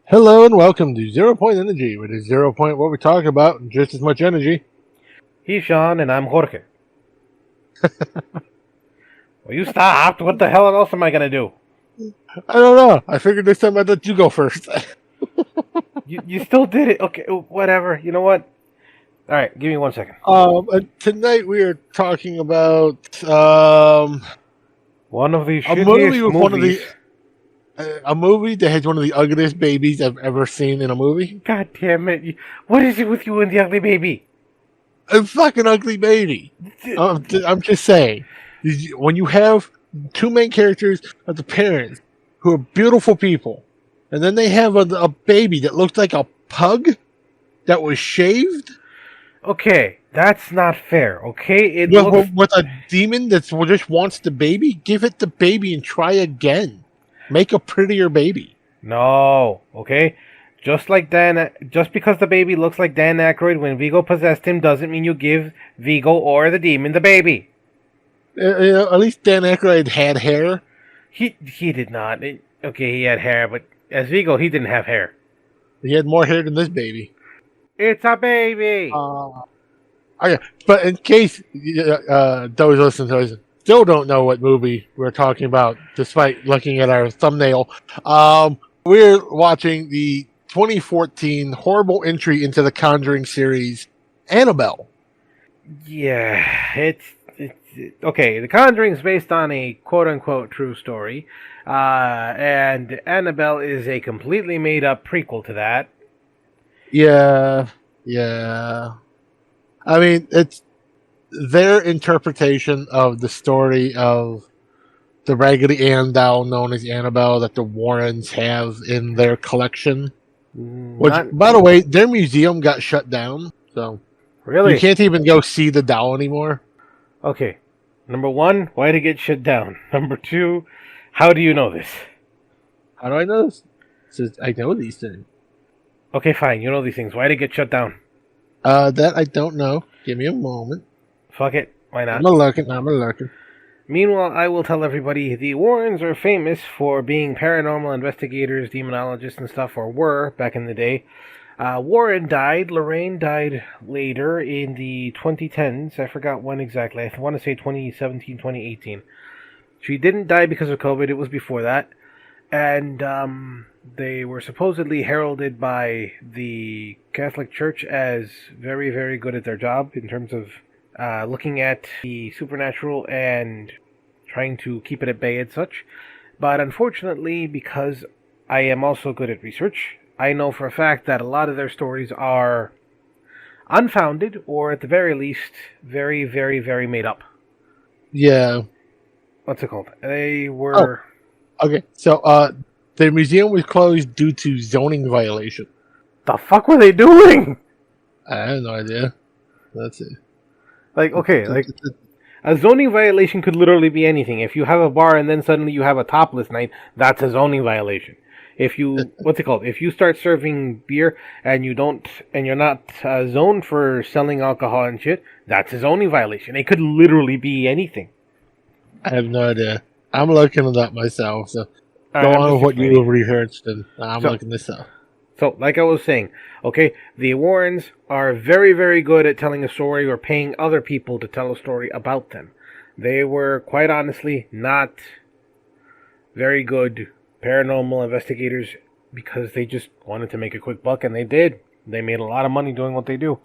Hello and welcome to Zeropoint Energy, where there's zero point what we talk about and just as much energy. He's Sean, and I'm Jorge. Well, you stopped. What the hell else am I going to do? I don't know. I figured this time I'd let you go first. You still did it. Okay, whatever. You know what? All right, give me 1 second. Tonight we are talking about One of the a shittiest movie with movies. a movie that has one of the ugliest babies I've ever seen in a movie. God damn it. What is it with you and the ugly baby? A fucking ugly baby. I'm just saying. When you have two main characters of the parents who are beautiful people, and then they have a baby that looks like a pug that was shaved Okay, that's not fair, okay? It looks... with a demon that just wants the baby, give it the baby and try again. Make a prettier baby. No, okay? Just because the baby looks like Dan Aykroyd when Vigo possessed him doesn't mean you give Vigo or the demon the baby. At least Dan Aykroyd had hair. He did not. Okay, he had hair, but as Vigo, he didn't have hair. He had more hair than this baby. It's a baby! Okay. But in case those listening to us still don't know what movie we're talking about, despite looking at our thumbnail, we're watching the 2014 horrible entry into the Conjuring series, Annabelle. Yeah, it's okay. The Conjuring is based on a quote-unquote true story, and Annabelle is a completely made-up prequel to that. Yeah. I mean, it's their interpretation of the story of the Raggedy Ann doll known as Annabelle that the Warrens have in their collection. Which, by the way, their museum got shut down, so really, you can't even go see the doll anymore. Okay, number one, why did it get shut down? Number two, how do you know this? How do I know this? Says I know these things. Okay, fine, you know these things. Why did it get shut down? That I don't know. Give me a moment. Fuck it, why not? I'm lurking. Meanwhile, I will tell everybody the Warrens are famous for being paranormal investigators, demonologists, and stuff, or were back in the day. Warren died. Lorraine died later in the 2010s. I forgot when exactly. I want to say 2017, 2018. She didn't die because of COVID. It was before that. And they were supposedly heralded by the Catholic Church as very, very good at their job in terms of looking at the supernatural and trying to keep it at bay and such. But unfortunately, because I am also good at research, I know for a fact that a lot of their stories are unfounded, or at the very least, very, very, very made up. Yeah. What's it called? They were... Oh, okay, so the museum was closed due to zoning violation. The fuck were they doing? I have no idea. That's it. A zoning violation could literally be anything. If you have a bar and then suddenly you have a topless night, that's a zoning violation. If you, If you start serving beer and you're not zoned for selling alcohol and shit, that's a zoning violation. It could literally be anything. I have no idea. I'm looking it up myself, so go on with what you have researched, and I'm looking this up. So, like I was saying, okay, the Warrens are very, very good at telling a story or paying other people to tell a story about them. They were, quite honestly, not very good paranormal investigators because they just wanted to make a quick buck, and they did. They made a lot of money doing what they do.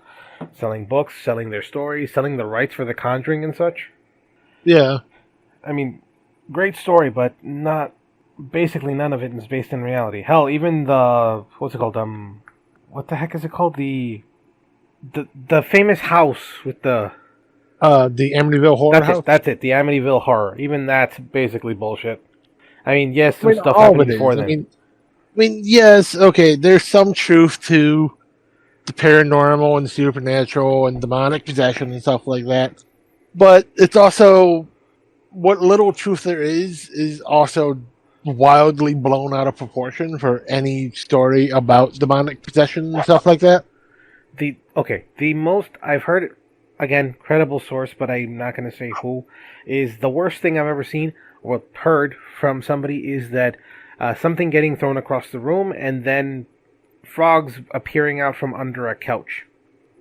Selling books, selling their stories, selling the rights for The Conjuring and such. Yeah. I mean, great story, but basically none of it is based in reality. Hell, even what's it called? What the heck is it called? The famous house with the Amityville Horror House? That's it, the Amityville Horror. Even that's basically bullshit. I mean, yes, some stuff happened before then. I mean, yes, okay, there's some truth to the paranormal and supernatural and demonic possession and stuff like that. But it's also, what little truth there is also wildly blown out of proportion for any story about demonic possession and stuff like that. The most I've heard, again, credible source, but I'm not going to say who, is the worst thing I've ever seen or heard from somebody is that something getting thrown across the room, and then frogs appearing out from under a couch.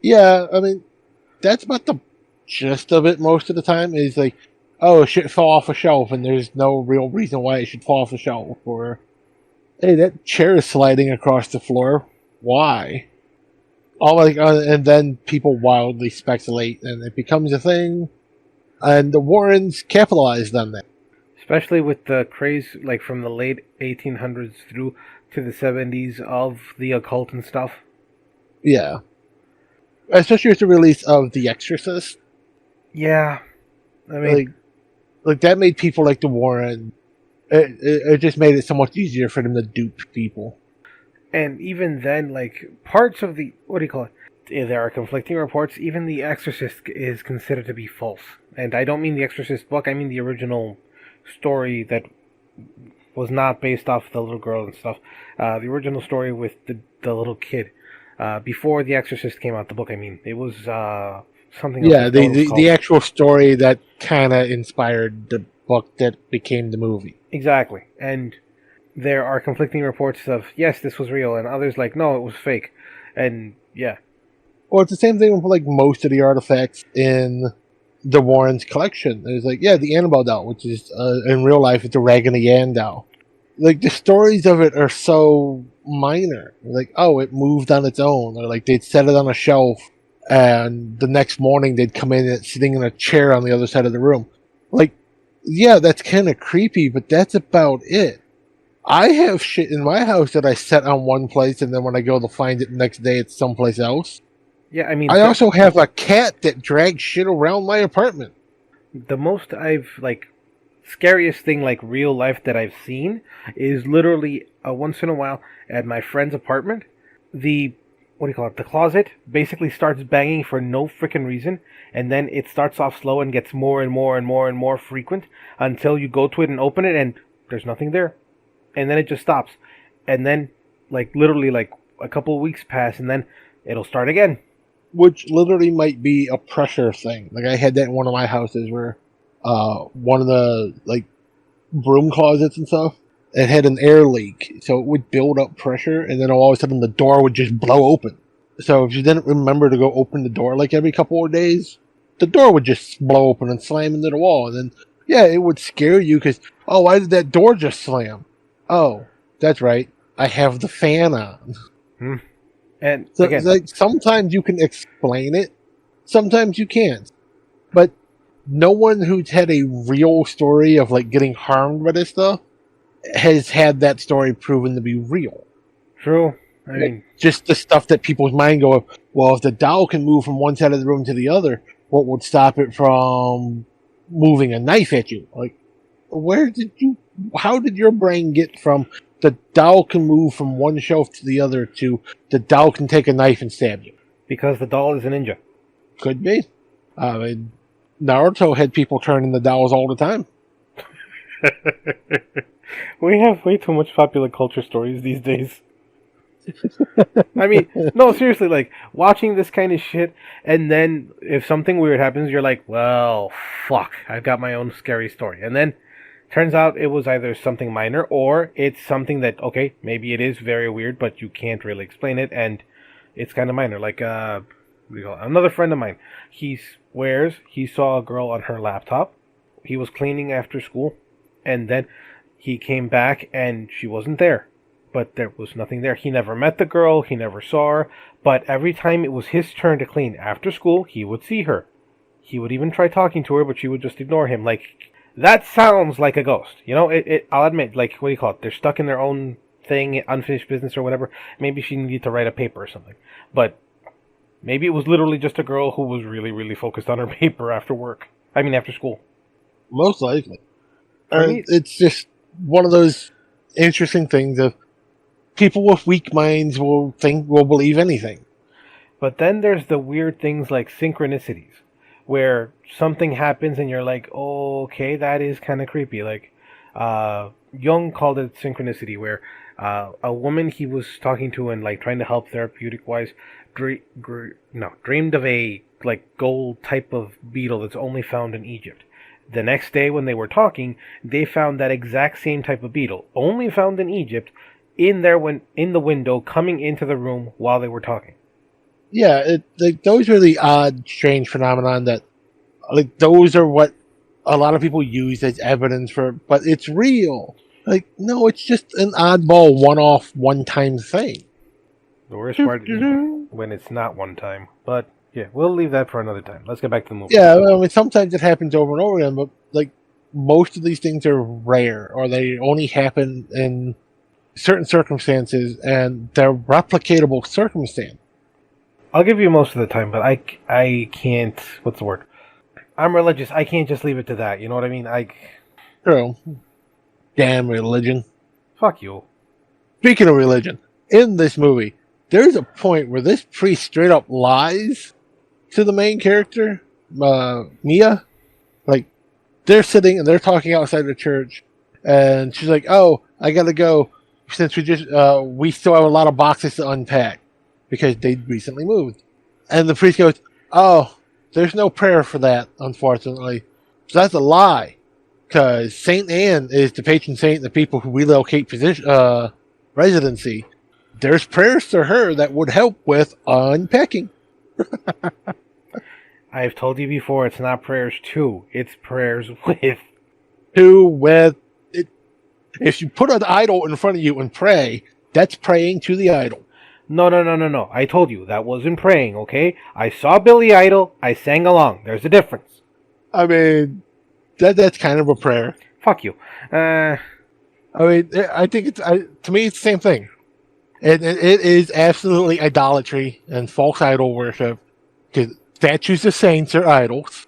Yeah, I mean, that's about the gist of it most of the time. Is like, oh, shit fell off a shelf, and there's no real reason why it should fall off the shelf. Or, hey, that chair is sliding across the floor. Why? All like, and then people wildly speculate, and it becomes a thing. And the Warrens capitalized on that. Especially with the craze, like from the late 1800s through to the 70s of the occult and stuff. Yeah, especially with the release of The Exorcist. Yeah, I mean, Like that made people like the Warren. It just made it so much easier for them to dupe people. and even then, like parts of the what do you call it? There are conflicting reports. Even The Exorcist is considered to be false, and I don't mean the Exorcist book. I mean the original story that was not based off the little girl and stuff. The original story with the little kid. Before The Exorcist came out, the book. I mean, it was something else. Yeah, the actual story that kind of inspired the book that became the movie. Exactly, and there are conflicting reports of yes, this was real, and others like no, it was fake, and yeah. Well, it's the same thing with like most of the artifacts in the Warrens collection. There's like, yeah, the Annabelle doll, which is in real life it's a Raggedy Ann doll. Like the stories of it are so minor. Like, oh, it moved on its own, or like they'd set it on a shelf, and the next morning they'd come in and it's sitting in a chair on the other side of the room. Like, yeah, that's kind of creepy, but that's about it. I have shit in my house that I set on one place, and then when I go to find it the next day, it's someplace else. Yeah, I mean, I also have a cat that drags shit around my apartment. the most I've like scariest thing like real life that I've seen is literally once in a while at my friend's apartment. The what do you call it? The closet basically starts banging for no freaking reason, and then it starts off slow and gets more and more and more and more frequent until you go to it and open it and there's nothing there, and then it just stops, and then like literally like a couple of weeks pass and then it'll start again. Which literally might be a pressure thing. Like I had that in one of my houses where one of the like broom closets and stuff, it had an air leak, so it would build up pressure, and then all of a sudden the door would just blow open. So if you didn't remember to go open the door like every couple of days, the door would just blow open and slam into the wall, and then yeah, it would scare you because oh, why did that door just slam? Oh, that's right, I have the fan on. Hmm. And So again, like sometimes you can explain it, sometimes you can't. But no one who's had a real story of like getting harmed by this stuff has had that story proven to be real. true. I mean, Just the stuff that people's mind go, well, if the doll can move from one side of the room to the other, what would stop it from moving a knife at you? Like, how did your brain get from the doll can move from one shelf to the other to the doll can take a knife and stab you? because the doll is a ninja. Could be. Mean, Naruto had people turn into dolls all the time. We have way too much popular culture stories these days. I mean, no, seriously, like, watching this kind of shit, and then if something weird happens, you're like, well, fuck, I've got my own scary story. And then, turns out it was either something minor, or it's something that, okay, maybe it is very weird, but you can't really explain it, and it's kind of minor. Like, another friend of mine, he swears he saw a girl on her laptop. He was cleaning after school, and then he came back, and she wasn't there. But there was nothing there. He never met the girl, he never saw her, but every time it was his turn to clean after school, he would see her. He would even try talking to her, but she would just ignore him. Like, that sounds like a ghost. You know, I'll admit, like, what do you call it? They're stuck in their own thing, unfinished business or whatever. Maybe she needed to write a paper or something. But maybe it was literally just a girl who was really, really focused on her paper after work. I mean, after school. Most likely. For me, It's just one of those interesting things of people with weak minds will believe anything. but then there's the weird things like synchronicities, where something happens and you're like, oh, okay, that is kind of creepy. Like, Jung called it synchronicity, where a woman he was talking to and like trying to help therapeutic wise, dreamed of a like gold type of beetle that's only found in Egypt. The next day, when they were talking, they found that exact same type of beetle, only found in Egypt, in the window, coming into the room while they were talking. Yeah, those are the odd, strange phenomenon that, like, those are what a lot of people use as evidence for, but it's real. Like, no, it's just an oddball, one-off, one-time thing. The worst part is when it's not one time. But yeah, we'll leave that for another time. Let's get back to the movie. Yeah, I mean, sometimes it happens over and over again, but like most of these things are rare, or they only happen in certain circumstances, and they're replicatable circumstance. I'll give you most of the time, but I can't. What's the word? I'm religious. I can't just leave it to that. You know what I mean? True. Damn religion. Fuck you. Speaking of religion, in this movie, there's a point where this priest straight up lies to the main character, Mia. Like, they're sitting and they're talking outside the church, and she's like, "Oh, I gotta go since we still have a lot of boxes to unpack because they recently moved." And the priest goes, "Oh, there's no prayer for that, unfortunately. So that's a lie, because Saint Anne is the patron saint of the people who relocate residency. There's prayers to her that would help with unpacking." I've told you before, it's not prayers to, it's prayers with. If you put an idol in front of you and pray, that's praying to the idol. No. I told you, that wasn't praying, okay? I saw Billy Idol, I sang along. There's a difference. I mean, that's kind of a prayer. Fuck you. I mean, I think to me, it's the same thing. It is absolutely idolatry and false idol worship, because statues of saints are idols.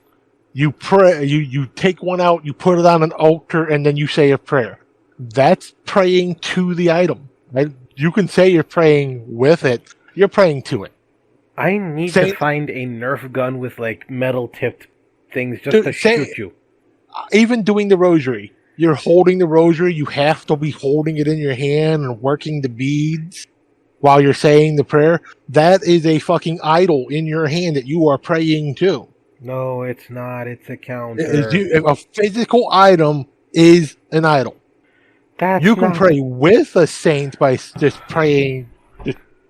You pray, you take one out, you put it on an altar, and then you say a prayer. That's praying to the item. Right? You can say you're praying with it. You're praying to it. I need to find a Nerf gun with, like, metal-tipped things just to shoot you. Even doing the rosary. You're holding the rosary. You have to be holding it in your hand and working the beads while you're saying the prayer. That is a fucking idol in your hand that you are praying to. No, it's not. It's a counter. A physical item is an idol. You can pray with a saint by just praying.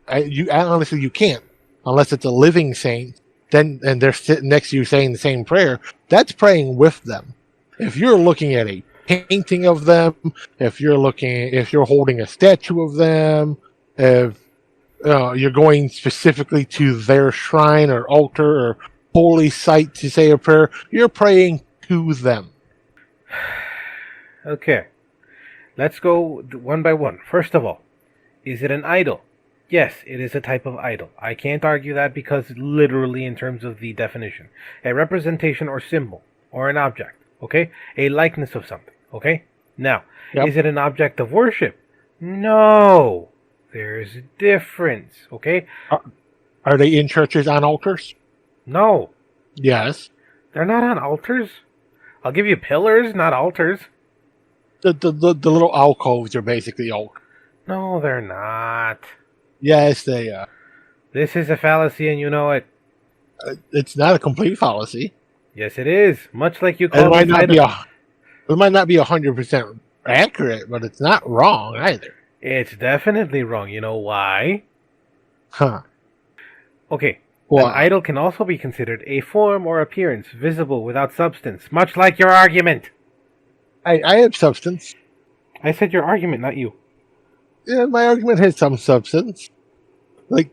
Honestly, you can't, unless it's a living saint. And they're sitting next to you saying the same prayer. That's praying with them. If you're looking at a painting of them, if you're holding a statue of them, if you're going specifically to their shrine or altar or holy site to say a prayer, you're praying to them. Okay. Let's go one by one. First of all, is it an idol? Yes, it is a type of idol. I can't argue that because literally in terms of the definition. A representation or symbol or an object, okay? A likeness of something, okay? Now, Is it an object of worship? No. There's a difference, okay? Are they in churches on altars? No. Yes. They're not on altars. I'll give you pillars, not altars. The little alcoves are basically altars. No, they're not. Yes, they are. This is a fallacy and you know it. It's not a complete fallacy. Yes, it is. Much like you call it might not be it might not be 100% accurate, but it's not wrong either. It's definitely wrong. You know why? Huh. Okay. Well, an idol can also be considered a form or appearance visible without substance, much like your argument. I have substance. I said your argument, not you. Yeah, my argument has some substance. Like,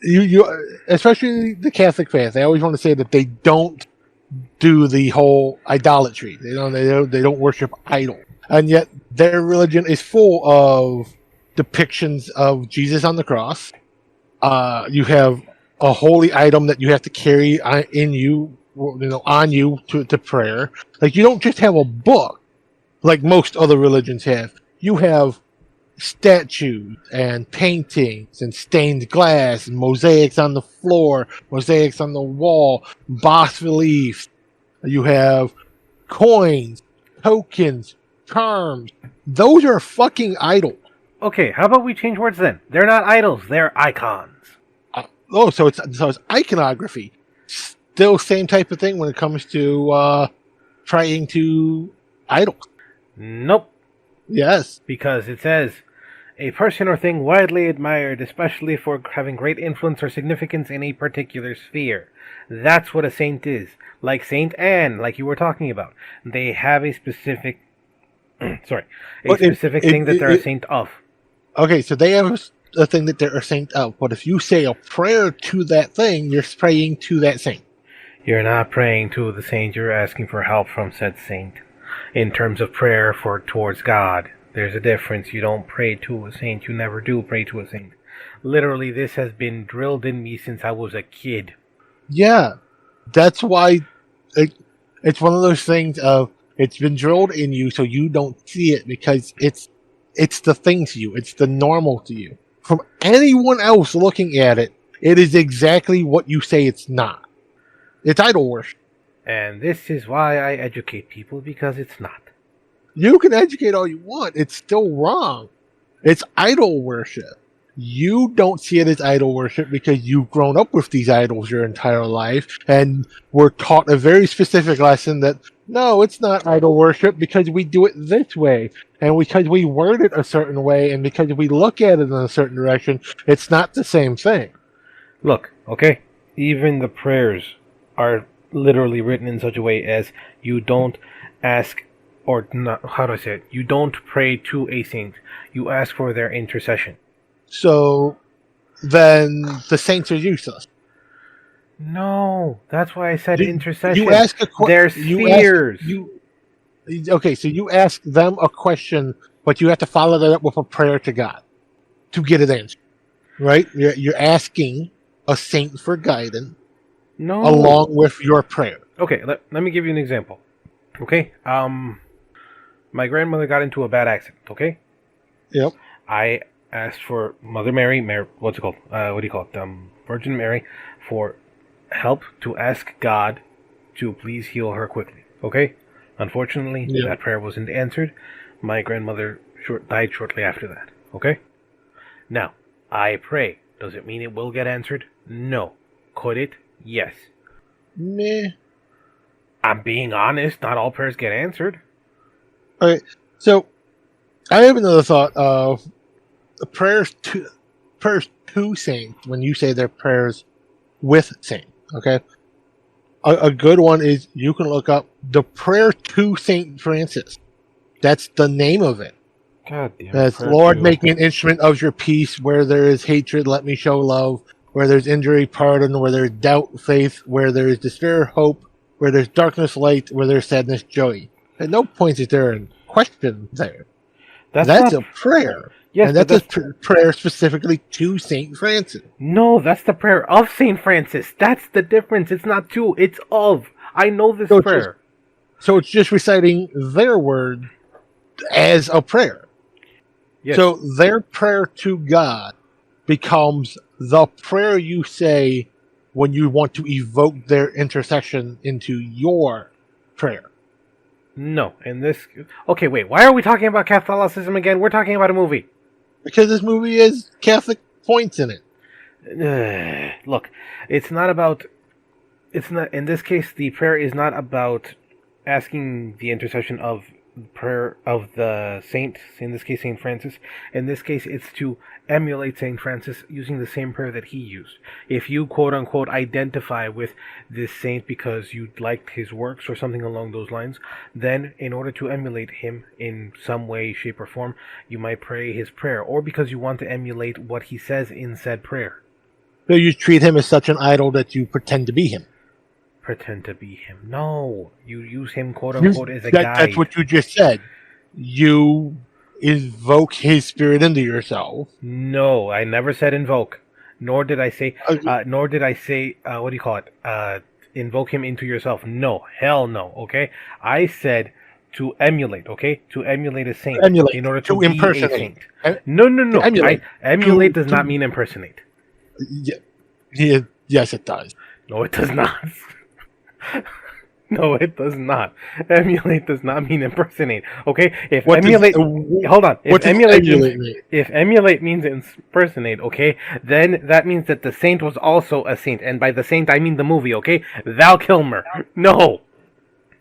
you especially the Catholic fans, they always want to say that they don't do the whole idolatry. They don't worship idols. And yet their religion is full of depictions of Jesus on the cross. You have a holy item that you have to carry on you to prayer. Like, you don't just have a book like most other religions have. You have statues and paintings and stained glass and mosaics on the floor, mosaics on the wall, bas reliefs. You have coins, tokens, charms. Those are fucking idols. Okay, how about we change words then? They're not idols, they're icons. So it's iconography. Still same type of thing when it comes to praying to idols. Nope. Yes. Because it says, a person or thing widely admired, especially for having great influence or significance in a particular sphere. That's what a saint is. Like Saint Anne, like you were talking about. They have a specific, thing that they're a saint of. Okay, so they have a thing that they're a saint of, but if you say a prayer to that thing, you're praying to that saint. You're not praying to the saint, you're asking for help from said saint. In terms of prayer towards God, there's a difference. You don't pray to a saint, you never do pray to a saint. Literally, this has been drilled in me since I was a kid. Yeah, that's why it's one of those things of it's been drilled in you so you don't see it because it's the thing to you. It's the normal to you. From anyone else looking at it, it is exactly what you say it's not. It's idol worship. And this is why I educate people, because it's not. You can educate all you want. It's still wrong. It's idol worship. You don't see it as idol worship because you've grown up with these idols your entire life and were taught a very specific lesson that, no, it's not idol worship because we do it this way. And because we word it a certain way and because we look at it in a certain direction, it's not the same thing. Look, okay? Even the prayers are literally written in such a way as you don't ask, or not, how do I say it? You don't pray to a saint. You ask for their intercession. So then the saints are useless. No, that's why I said intercession. You ask They're spheres. Okay, so you ask them a question, but you have to follow that up with a prayer to God to get it answered. Right? You're asking a saint for guidance along with your prayer. Okay, let me give you an example. Okay? My grandmother got into a bad accident, okay? Yep. I asked for Mother Mary, what's it called? What do you call it? Virgin Mary, for help to ask God to please heal her quickly. Okay? Unfortunately, that prayer wasn't answered. My grandmother died shortly after that. Okay? Now, I pray. Does it mean it will get answered? No. Could it? Yes. Meh. I'm being honest. Not all prayers get answered. Okay, so I have another thought of prayers to saints when you say they're prayers with saints. Okay, a good one is you can look up the prayer to Saint Francis. That's the name of it. God damn. That's Lord, make me an instrument of your peace. Where there is hatred, let me show love. Where there's injury, pardon. Where there's doubt, faith. Where there is despair, hope. Where there's darkness, light. Where there's sadness, joy. At no point is there a question there. That's a prayer. Yes, and that's a prayer specifically to Saint Francis. No, that's the prayer of Saint Francis. That's the difference. It's not to, it's of. I know this prayer. So it's just reciting their word as a prayer. Yes. So their prayer to God becomes the prayer you say when you want to evoke their intercession into your prayer. No, okay, wait, why are we talking about Catholicism again? We're talking about a movie. Because this movie has Catholic points in it. Look, in this case, the prayer is not about asking the intercession of prayer of the saint, in this case Saint Francis. In this case, it's to emulate Saint Francis using the same prayer that he used. If you quote unquote identify with this saint because you liked his works or something along those lines, then in order to emulate him in some way, shape, or form, you might pray his prayer, or because you want to emulate what he says in said prayer. So you treat him as such an idol that you pretend to be him. Pretend to be him. No, you use him quote unquote as a guide. That's what you just said. You invoke his spirit into yourself. No, I never said invoke. Nor did I say what do you call it? Invoke him into yourself. No, hell no. Okay, I said to emulate. Okay, to emulate a saint. Emulate. In order to be impersonate. A saint. No. Emulate does not mean impersonate. Yes, it does. No, it does not. No, it does not. Emulate does not mean impersonate. Okay, if emulate means impersonate, okay, then that means that the saint was also a saint, and by the saint I mean the movie. Okay, Val Kilmer. No.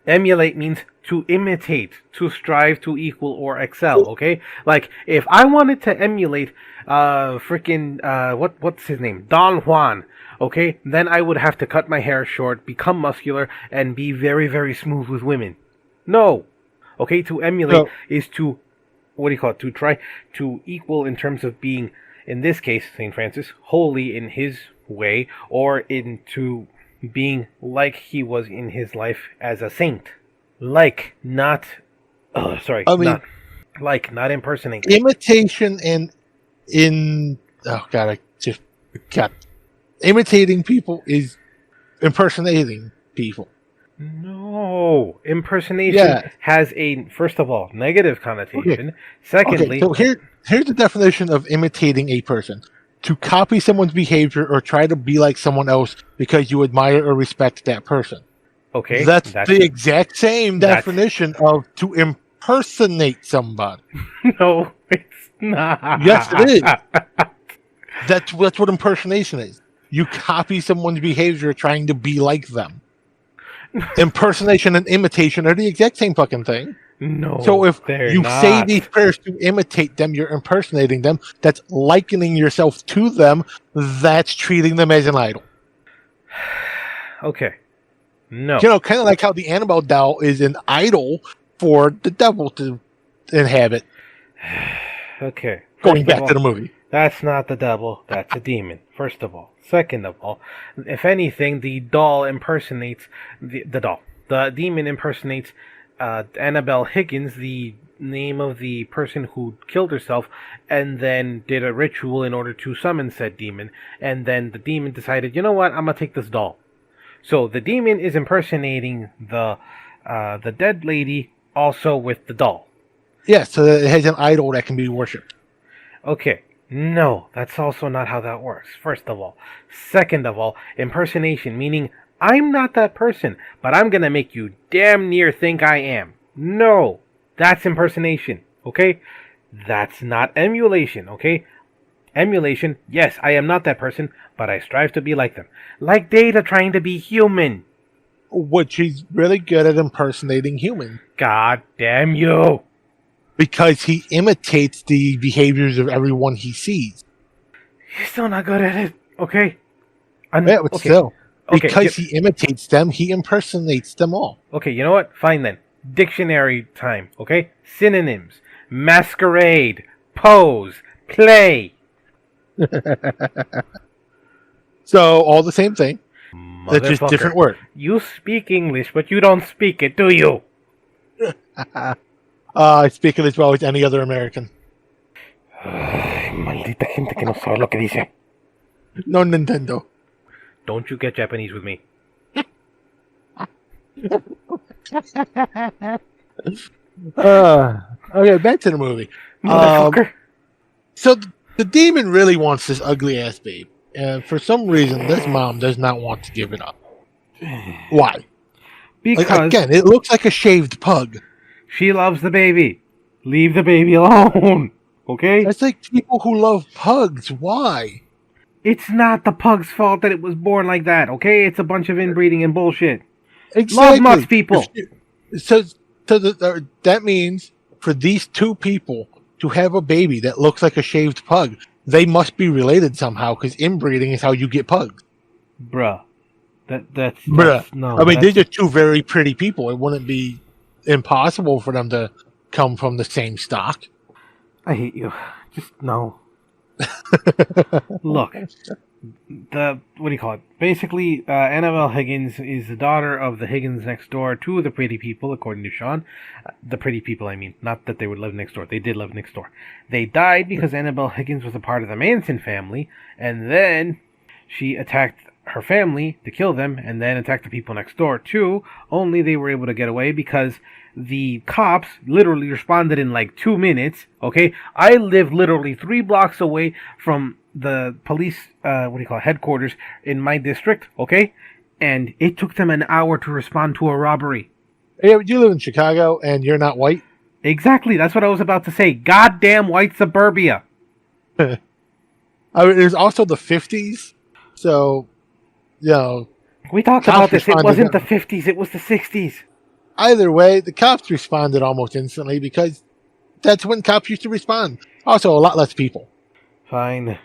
Emulate means to imitate, to strive to equal or excel, okay? Like, if I wanted to emulate, what's his name? Don Juan, okay? Then I would have to cut my hair short, become muscular, and be very, very smooth with women. No. Okay, to emulate is to, what do you call it? To try to equal in terms of being, in this case, St. Francis, holy in his way, or into being like he was in his life as a saint. Like, not... Oh, sorry. I mean... Not impersonate. Imitation and in... Oh, God, I just... God. Imitating people is impersonating people. No. Impersonation has a, first of all, negative connotation. Okay. Secondly... so here's the definition of imitating a person. To copy someone's behavior or try to be like someone else because you admire or respect that person. Okay. That's the exact same definition of to impersonate somebody. No, it's not. Yes, it is. That's what impersonation is. You copy someone's behavior trying to be like them. Impersonation and imitation are the exact same fucking thing. No, so if you say these prayers to imitate them, you're impersonating them. That's likening yourself to them. That's treating them as an idol. Okay. No. You know, kind of like how the Annabelle doll is an idol for the devil to inhabit. Okay. Going back to the movie. That's not the devil. That's a demon, first of all. Second of all, if anything, the doll impersonates the doll. The demon impersonates Annabelle Higgins, the name of the person who killed herself, and then did a ritual in order to summon said demon. And then the demon decided, you know what, I'm going to take this doll. So the demon is impersonating the dead lady also with the doll. Yeah, so it has an idol that can be worshipped. Okay. No, that's also not how that works, first of all. Second of all, impersonation, meaning I'm not that person, but I'm going to make you damn near think I am. No, that's impersonation, okay? That's not emulation, okay? Emulation, yes, I am not that person, but I strive to be like them. Like Data trying to be human. Which he's really good at impersonating humans. God damn you. Because he imitates the behaviors of everyone he sees. He's still not good at it, okay? Yeah, but still. Because he imitates them, he impersonates them all. Okay, you know what? Fine then. Dictionary time, okay? Synonyms. Masquerade. Pose. Play. So, all the same thing. It's just different word. You speak English, but you don't speak it, do you? I speak it as well as any other American. Maldita gente que no sabe lo que dice. No Nintendo. Don't you get Japanese with me. Okay, back to the movie. So the demon really wants this ugly ass babe, and for some reason, this mom does not want to give it up. Why? Because again, it looks like a shaved pug. She loves the baby. Leave the baby alone. Okay? It's like people who love pugs. Why? It's not the pug's fault that it was born like that, okay? It's a bunch of inbreeding and bullshit. Exactly. Love must, people. So that means for these two people to have a baby that looks like a shaved pug, they must be related somehow, because inbreeding is how you get pugs. Bruh. That's no. I mean, they're just two very pretty people. It wouldn't be impossible for them to come from the same stock. I hate you. Just no. Look, what do you call it? Basically, Annabelle Higgins is the daughter of the Higgins next door to the pretty people, according to Shaun. The pretty people, I mean. Not that they would live next door. They did live next door. They died because Annabelle Higgins was a part of the Manson family, and then she attacked her family to kill them, and then attacked the people next door too. Only they were able to get away because the cops literally responded in like 2 minutes. Okay, I live literally 3 blocks away from the police headquarters in my district. Okay, and it took them an hour to respond to a robbery. Yeah, you live in Chicago and you're not white. Exactly, that's what I was about to say. Goddamn white suburbia. I mean, there's also the 50s, so you know. We talked about this. It wasn't the 50s, it was the 60s. Either way, the cops responded almost instantly because that's when cops used to respond. Also, a lot less people. Fine.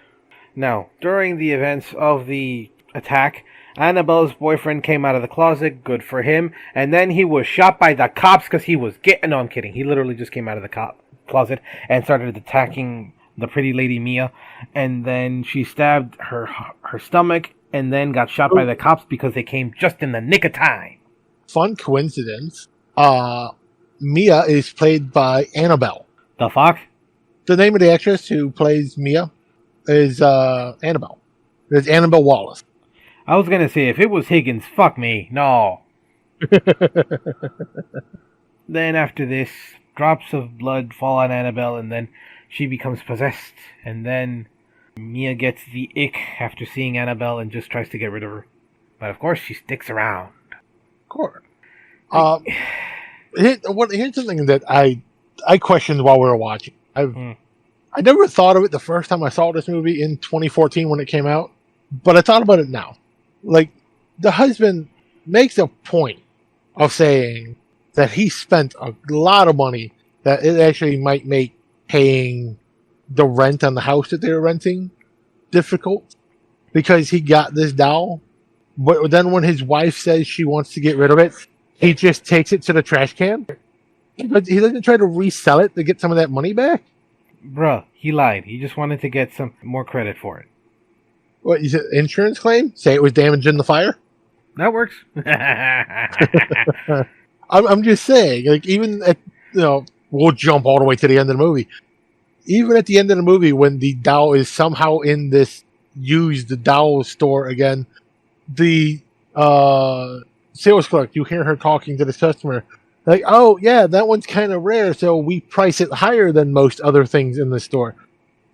Now, during the events of the attack, Annabelle's boyfriend came out of the closet, good for him, and then he was shot by the cops because he was getting... No, I'm kidding. He literally just came out of the closet and started attacking the pretty lady Mia, and then she stabbed her stomach and then got shot by the cops because they came just in the nick of time. Fun coincidence. Mia is played by Annabelle. The fuck? The name of the actress who plays Mia is Annabelle. It's Annabelle Wallace. I was gonna say, if it was Higgins, fuck me. No. Then after this, drops of blood fall on Annabelle, and then she becomes possessed. And then Mia gets the ick after seeing Annabelle and just tries to get rid of her. But of course, she sticks around. Of course. Here's something that I questioned while we were watching. I never thought of it the first time I saw this movie in 2014 when it came out, but I thought about it now. Like, the husband makes a point of saying that he spent a lot of money that it actually might make paying the rent on the house that they were renting difficult because he got this doll. But then when his wife says she wants to get rid of it, he just takes it to the trash can. But he doesn't try to resell it to get some of that money back. Bruh, he lied. He just wanted to get some more credit for it. What, you said insurance claim? Say it was damaged in the fire? That works. I'm just saying, like, even at, we'll jump all the way to the end of the movie. Even at the end of the movie, when the doll is somehow in this used doll store again, the sales clerk, you hear her talking to this customer, like, oh, yeah, that one's kind of rare, so we price it higher than most other things in the store.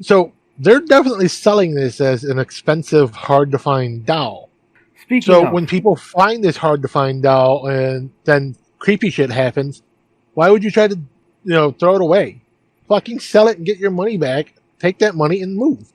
So they're definitely selling this as an expensive, hard-to-find doll. When people find this hard-to-find doll and then creepy shit happens, why would you try to, throw it away? Fucking sell it and get your money back. Take that money and move.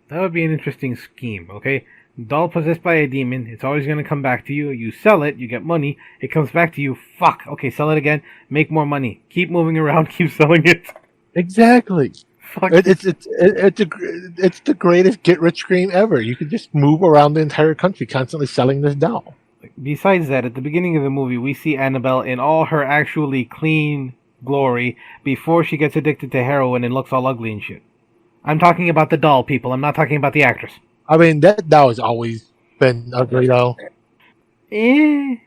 That would be an interesting scheme, okay? Doll possessed by a demon, it's always going to come back to you. You sell it, you get money, it comes back to you. Fuck, okay, sell it again, make more money. Keep moving around, keep selling it. Exactly. Fuck. It's the greatest get-rich scheme ever. You could just move around the entire country constantly selling this doll. Besides that, at the beginning of the movie, we see Annabelle in all her actually clean glory before she gets addicted to heroin and looks all ugly and shit. I'm talking about the doll, people. I'm not talking about the actress. I mean, that doll has always been ugly, though. Okay,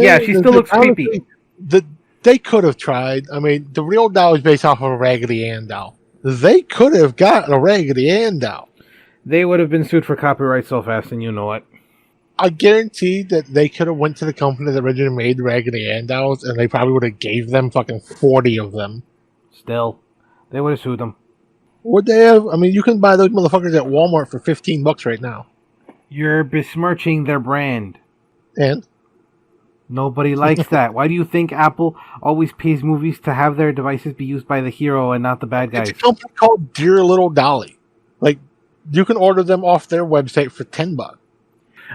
yeah, she still looks creepy. They could have tried. I mean, the real doll is based off of a Raggedy Ann doll. They could have got a Raggedy Ann doll. They would have been sued for copyright so fast, and you know what? I guarantee that they could have went to the company that originally made the Raggedy Ann dolls, and they probably would have gave them fucking 40 of them. Still, they would have sued them. Would they have? I mean, you can buy those motherfuckers at Walmart for $15 right now. You're besmirching their brand. And? Nobody likes that. Why do you think Apple always pays movies to have their devices be used by the hero and not the bad guys? It's a company called Dear Little Dolly. Like, you can order them off their website for $10.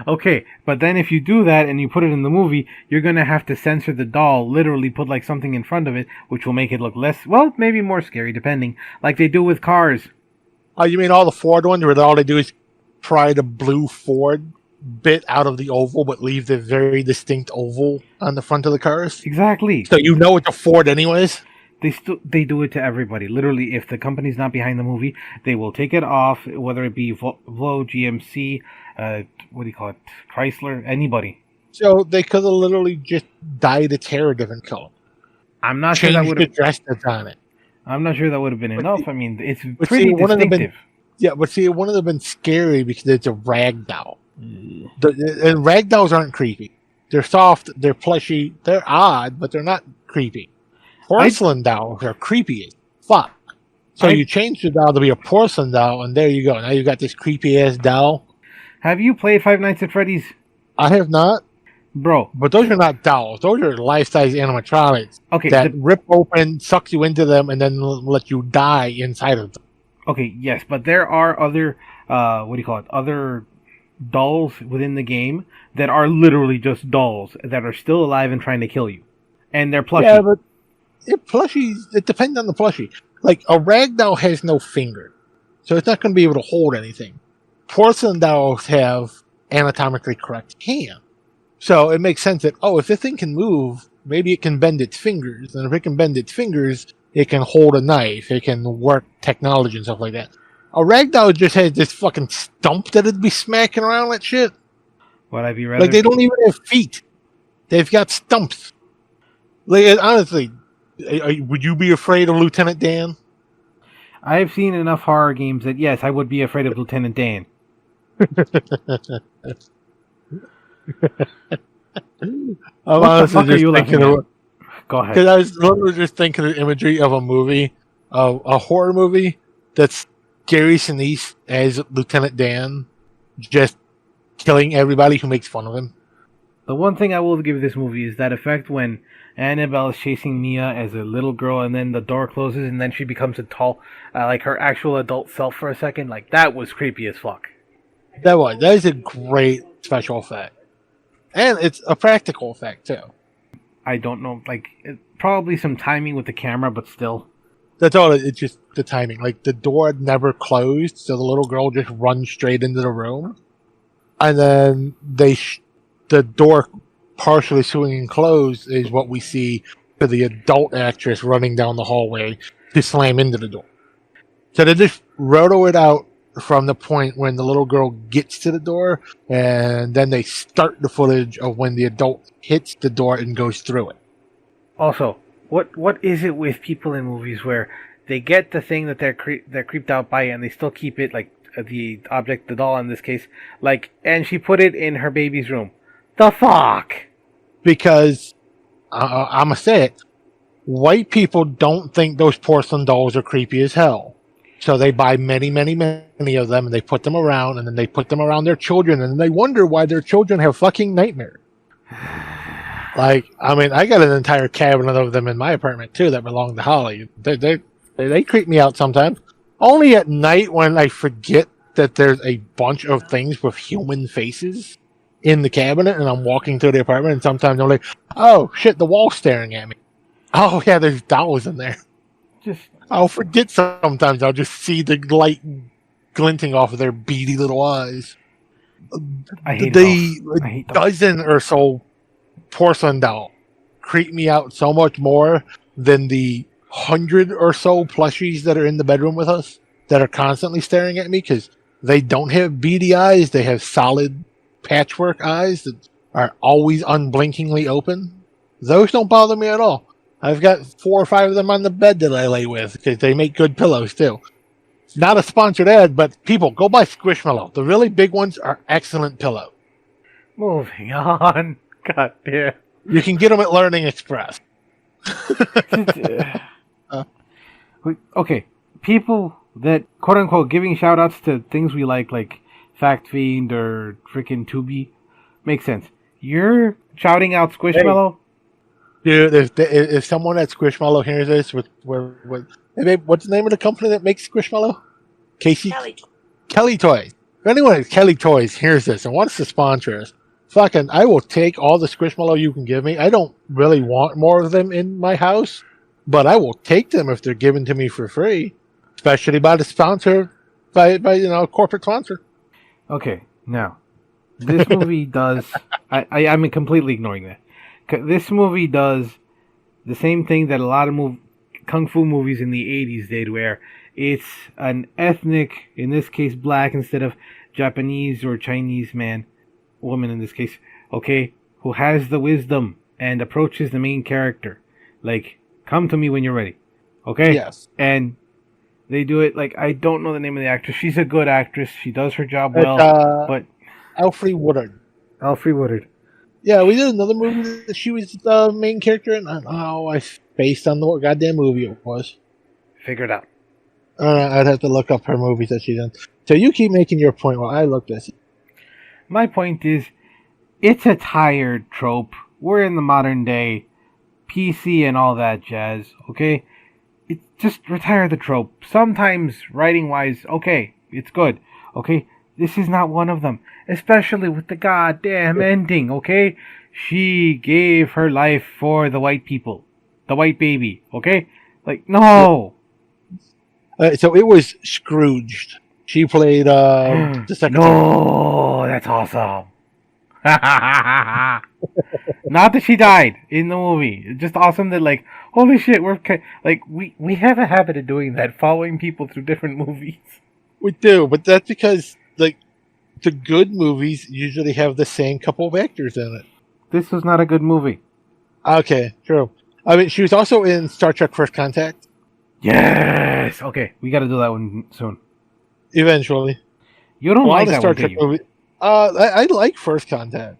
Okay, but then if you do that and you put it in the movie, you're going to have to censor the doll, literally put like something in front of it, which will make it look less, well, maybe more scary, depending, like they do with cars. Oh, you mean all the Ford ones where all they do is pry the blue Ford bit out of the oval but leave the very distinct oval on the front of the cars? Exactly. So you know it's a Ford anyways? They do it to everybody. Literally, if the company's not behind the movie, they will take it off, whether it be Volvo, GMC, Chrysler, anybody. So they could have literally just dyed its hair a different color. I'm not sure that would have... the dress that's on it. I'm not sure that would have been enough. I mean, it's pretty distinctive. But see, it wouldn't have been scary because it's a rag doll. And rag dolls aren't creepy. They're soft, they're plushy, they're odd, but they're not creepy. Porcelain dolls are creepy as fuck. So you change the doll to be a porcelain doll, and there you go. Now you've got this creepy-ass doll. Have you played Five Nights at Freddy's? I have not. Bro. But those are not dolls. Those are life-size animatronics that rip open, sucks you into them, and then let you die inside of them. Okay, yes, but there are other, other dolls within the game that are literally just dolls that are still alive and trying to kill you. and they're plushie. Yeah, but it depends on the plushie. Like, a rag doll has no finger, so it's not going to be able to hold anything. Porcelain dolls have anatomically correct hands. So it makes sense that, if this thing can move, maybe it can bend its fingers. And if it can bend its fingers, it can hold a knife. It can work technology and stuff like that. A ragdoll just has this fucking stump that it'd be smacking around that shit. Would I be rather? Like, they don't even have feet. They've got stumps. Like, honestly, would you be afraid of Lieutenant Dan? I've seen enough horror games that, yes, I would be afraid of Lieutenant Dan. I'm honestly just thinking of... Go ahead. Because I was literally just thinking of the imagery of a movie, of a horror movie, that's Gary Sinise as Lieutenant Dan, just killing everybody who makes fun of him. The one thing I will give this movie is that effect when Annabelle is chasing Mia as a little girl, and then the door closes, and then she becomes a tall, like her actual adult self for a second. Like, that was creepy as fuck. That is a great special effect. And it's a practical effect, too. I don't know, like, probably some timing with the camera, but still. That's all, it's just the timing. Like, the door never closed, so the little girl just runs straight into the room. And then the door partially swinging closed is what we see for the adult actress running down the hallway to slam into the door. So they just roto it out from the point when the little girl gets to the door, and then they start the footage of when the adult hits the door and goes through it. Also, what is it with people in movies where they get the thing that they're creeped out by, and they still keep it, like the object, the doll in this case, like, and she put it in her baby's room. The fuck? Because I'm gonna say it, white people don't think those porcelain dolls are creepy as hell. So they buy many, many, many of them, and they put them around, and then they put them around their children, and they wonder why their children have fucking nightmares. Like, I mean, I got an entire cabinet of them in my apartment, too, that belong to Holly. They creep me out sometimes. Only at night when I forget that there's a bunch of things with human faces in the cabinet, and I'm walking through the apartment, and sometimes I'm like, oh, shit, the wall's staring at me. Oh, yeah, there's dolls in there. I'll forget sometimes. I'll just see the light glinting off of their beady little eyes. I hate a dozen or so porcelain doll creep me out so much more than the 100 or so plushies that are in the bedroom with us that are constantly staring at me, because they don't have beady eyes. They have solid patchwork eyes that are always unblinkingly open. Those don't bother me at all. I've got 4 or 5 of them on the bed that I lay with, because they make good pillows too. Not a sponsored ad, but people, go buy Squishmallow. The really big ones are excellent pillows. Moving on. God damn. You can get them at Learning Express. Okay, people that, quote unquote, giving shout outs to things we like Fact Fiend or freaking Tubi, makes sense. You're shouting out Squishmallow? Hey. Dude, if someone at Squishmallow hears this, what's the name of the company that makes Squishmallow? Kelly Toys. If anyone at Kelly Toys hears this and wants to sponsor us, fucking, I will take all the Squishmallow you can give me. I don't really want more of them in my house, but I will take them if they're given to me for free, especially by the sponsor, by a corporate sponsor. Okay, now, this movie does... I'm completely ignoring that. This movie does the same thing that a lot of kung fu movies in the 80s did, where it's an ethnic, in this case black instead of Japanese or Chinese woman in this case, okay, who has the wisdom and approaches the main character. Like, come to me when you're ready. Okay? Yes. And they do it, I don't know the name of the actress. She's a good actress. She does her job well, but... Alfre Woodard. Alfre Woodard. Yeah, we did another movie that she was the main character in. I spaced on what goddamn movie it was. Figure it out. I'd have to look up her movies that she's in. So you keep making your point while I look this. My point is, it's a tired trope. We're in the modern day, PC and all that jazz, okay? Just retire the trope. Sometimes, writing-wise, okay, it's good, okay? This is not one of them. Especially with the goddamn ending, okay? She gave her life for the white people. The white baby, okay? Like, no! So it was Scrooged. She played the secretary. No! That's awesome. Not that she died in the movie. It's just awesome that, like, holy shit, we have a habit of doing that, following people through different movies. We do, but that's because like the good movies usually have the same couple of actors in it. This was not a good movie. Okay, true. I mean, she was also in Star Trek: First Contact. Yes. Okay, we got to do that one soon. Eventually, You don't like the that Star one, do Trek you? movie. I like First Contact.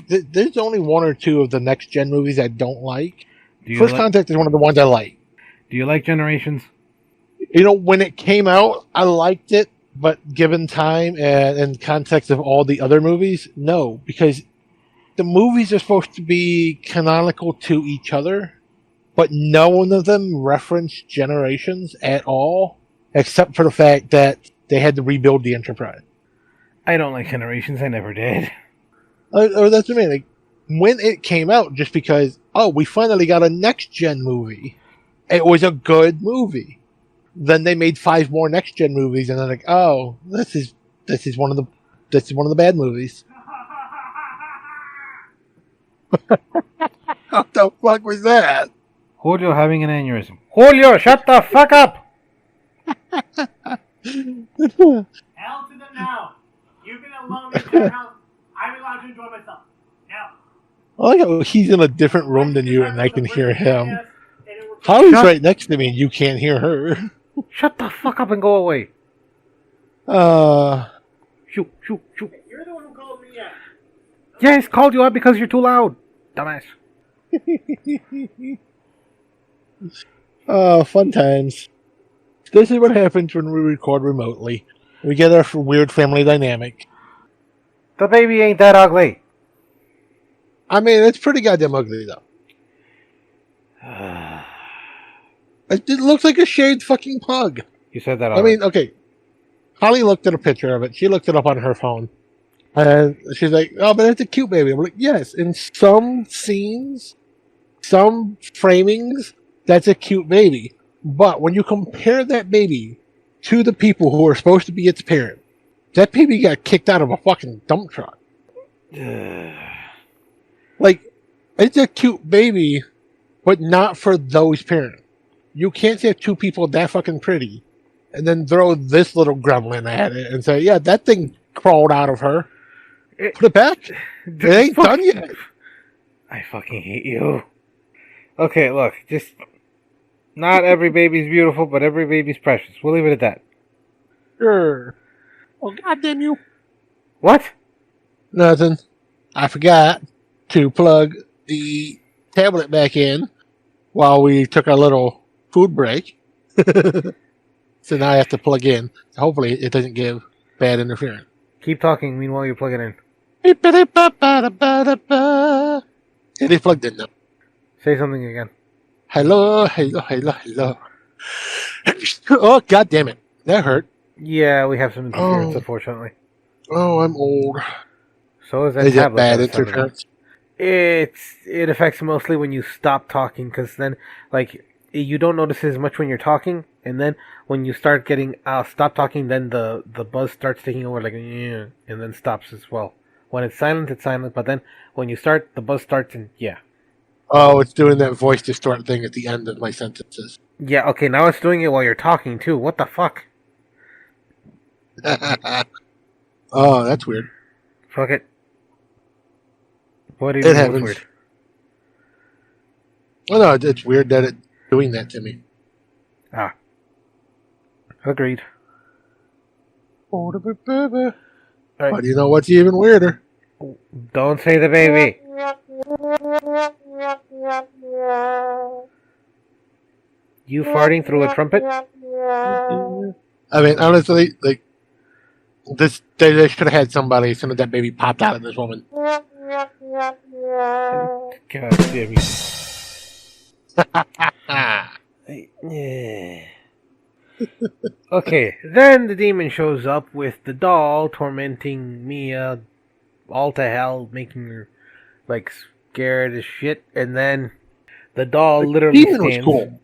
There's only one or two of the next gen movies I don't like. First Contact is one of the ones I like. Do you like Generations? You know, when it came out, I liked it, but given time and context of all the other movies, no, because the movies are supposed to be canonical to each other, but none of them reference Generations at all, except for the fact that they had to rebuild the Enterprise. I don't like Generations. I never did. Or that's what I mean. Like, when it came out, just because, oh, we finally got a next gen movie, it was a good movie. Then they made 5 more next gen movies, and they're like, oh, this is one of the bad movies. What the fuck was that? Julio having an aneurysm. Julio, shut the fuck up! Hell to them now. You can allow me to house. I'm allowed to enjoy myself. Now. I like how he's in a different room than you, and I can hear him. Holly's right next to me, and you can't hear her. Shut the fuck up and go away. Shoot. You're the one who called me out. Yes, called you out because you're too loud. Dumbass. Fun times. This is what happens when we record remotely. We get our weird family dynamic. The baby ain't that ugly. I mean, it's pretty goddamn ugly, though. It looks like a shaved fucking pug. You said that I already. mean, okay. Holly looked at a picture of it. She looked it up on her phone. And she's like, oh, but it's a cute baby. I'm like, yes, in some scenes, some framings, that's a cute baby. But when you compare that baby to the people who are supposed to be its parent, that baby got kicked out of a fucking dump truck. Like, it's a cute baby, but not for those parents. You can't have 2 people that fucking pretty and then throw this little gremlin at it and say, yeah, that thing crawled out of her. Put it back. It ain't done yet. I fucking hate you. Okay, look, just not every baby's beautiful, but every baby's precious. We'll leave it at that. Sure. Oh, goddamn you. What? Nothing. I forgot to plug the tablet back in while we took our little food break. So now I have to plug in. Hopefully it doesn't give bad interference. Keep talking meanwhile you plug it in. It is plugged in now. Say something again. Hello. Oh, god damn it. That hurt. Yeah, we have some interference, Oh. unfortunately. Oh, I'm old. So is that Is it tablet. bad that was sounding interference? It affects mostly when you stop talking, because then, like, you don't notice it as much when you're talking, and then when you start getting stop talking, then the buzz starts taking over, like, and then stops as well. When it's silent, but then when you start, the buzz starts, and yeah. Oh, it's doing that voice distort thing at the end of my sentences. Yeah, okay, now it's doing it while you're talking, too. What the fuck? Oh, that's weird. Fuck it. What do you It mean happens. weird? Oh, no, it's weird that it's doing that to me. Agreed. But you know what's even weirder? Don't say the baby. You farting through a trumpet? I mean, honestly, like, they should have had somebody as soon as that baby popped out of this woman. God damn you. Okay, then the demon shows up with the doll, tormenting Mia all to hell, making her like scared as shit, and then the doll The literally demon was stands. cool.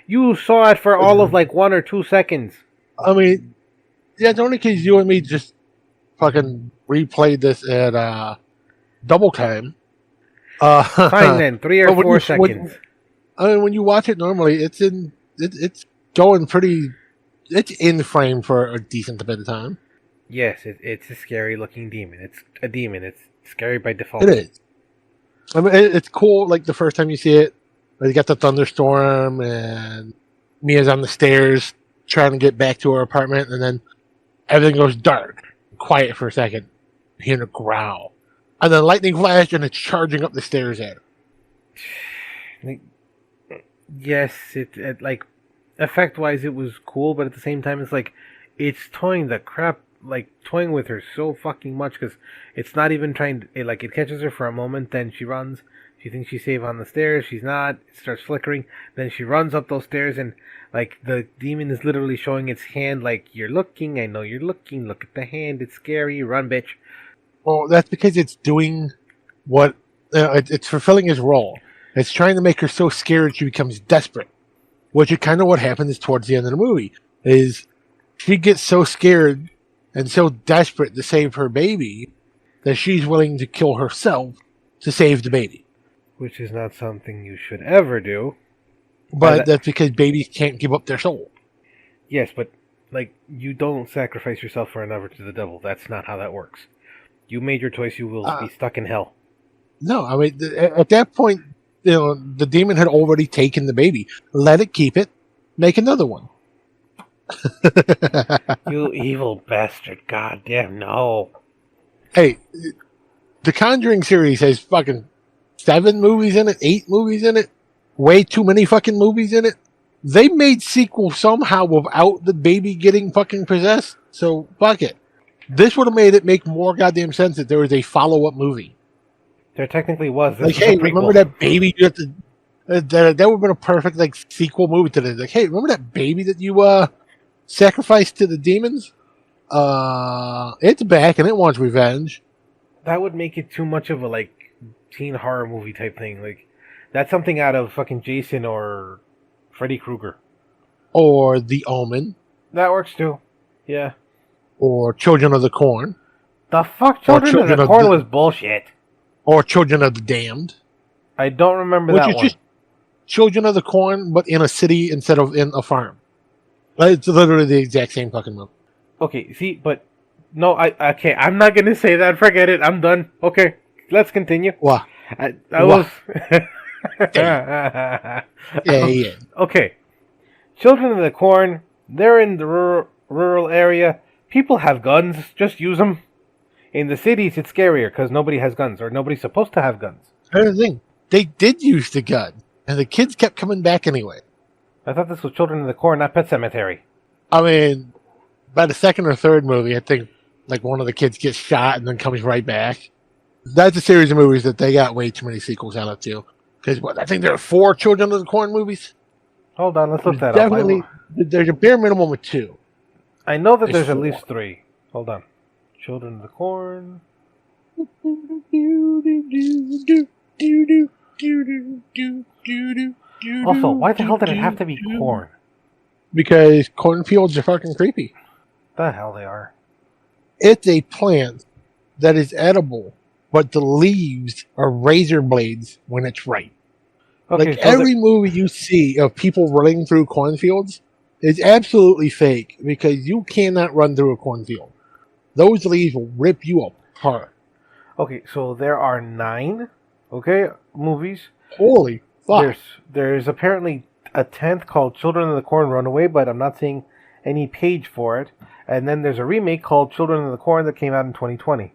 You saw it for all of like 1 or 2 seconds. I mean, yeah, it's only because you and me just fucking replayed this at double time. Fine then, 3 or but 4 seconds. when you watch it normally, it's going pretty. It's in frame for a decent bit of time. Yes, it's a scary looking demon. It's a demon. It's scary by default. It is. I mean, it's cool. Like the first time you see it, you got the thunderstorm and Mia's on the stairs trying to get back to her apartment, and then everything goes dark, quiet for a second, hearing a growl, and then lightning flash, and it's charging up the stairs at her. Yes, it like effect wise it was cool, but at the same time it's like it's toying the crap, like toying with her so fucking much because it's not even trying to, it catches her for a moment, then she runs. She thinks she's safe on the stairs. She's not. It starts flickering. Then she runs up those stairs, and like the demon is literally showing its hand, like you're looking. I know you're looking. Look at the hand. It's scary. Run, bitch. Well, that's because it's doing what it's fulfilling its role. It's trying to make her so scared she becomes desperate, which is kind of what happens towards the end of the movie. Is she gets so scared and so desperate to save her baby that she's willing to kill herself to save the baby. Which is not something you should ever do. But that's because babies can't give up their soul. Yes, but like you don't sacrifice yourself for another to the devil. That's not how that works. You made your choice. You will be stuck in hell. No, I mean at that point, the demon had already taken the baby. Let it keep it. Make another one. You evil bastard! God damn no! Hey, the Conjuring series has fucking 7 movies in it, 8 movies in it, way too many fucking movies in it. They made sequels somehow without the baby getting fucking possessed, so fuck it. This would have made it make more goddamn sense that there was a follow-up movie. There technically was. This hey, remember that baby you have to... that would have been a perfect like sequel movie to this. Like, hey, remember that baby that you sacrificed to the demons? It's back and it wants revenge. That would make it too much of a like teen horror movie type thing. Like that's something out of fucking Jason or Freddy Krueger. Or The Omen. That works too. Yeah. Or Children of the Corn. The fuck? Children of the Corn was bullshit. Or Children of the Damned. I don't remember that one. Which is just Children of the Corn, but in a city instead of in a farm. It's literally the exact same fucking movie. Okay, see, but no, I'm not gonna say that. Forget it. I'm done. Okay, let's continue. What? I was. yeah. Okay, Children of the Corn. They're in the rural area. People have guns. Just use them. In the cities, it's scarier because nobody has guns, or nobody's supposed to have guns. Here's the thing. They did use the gun, and the kids kept coming back anyway. I thought this was Children of the Corn, not Pet Sematary. I mean, by the second or third movie, I think like one of the kids gets shot and then comes right back. That's a series of movies that they got way too many sequels out of too. Because I think there are 4 Children of the Corn movies. Hold on, let's look that up. Definitely, there's a bare minimum of 2. I know that there's at least 3. Hold on. Children of the Corn. Also, why the hell did it have to be corn? Because cornfields are fucking creepy. The hell they are. It's a plant that is edible, but the leaves are razor blades when it's ripe. Okay, like so every movie you see of people running through cornfields is absolutely fake because you cannot run through a cornfield. Those leaves will rip you apart. Okay, so there are 9, movies. Holy fuck. There's apparently a 10th called Children of the Corn Runaway, but I'm not seeing any page for it. And then there's a remake called Children of the Corn that came out in 2020.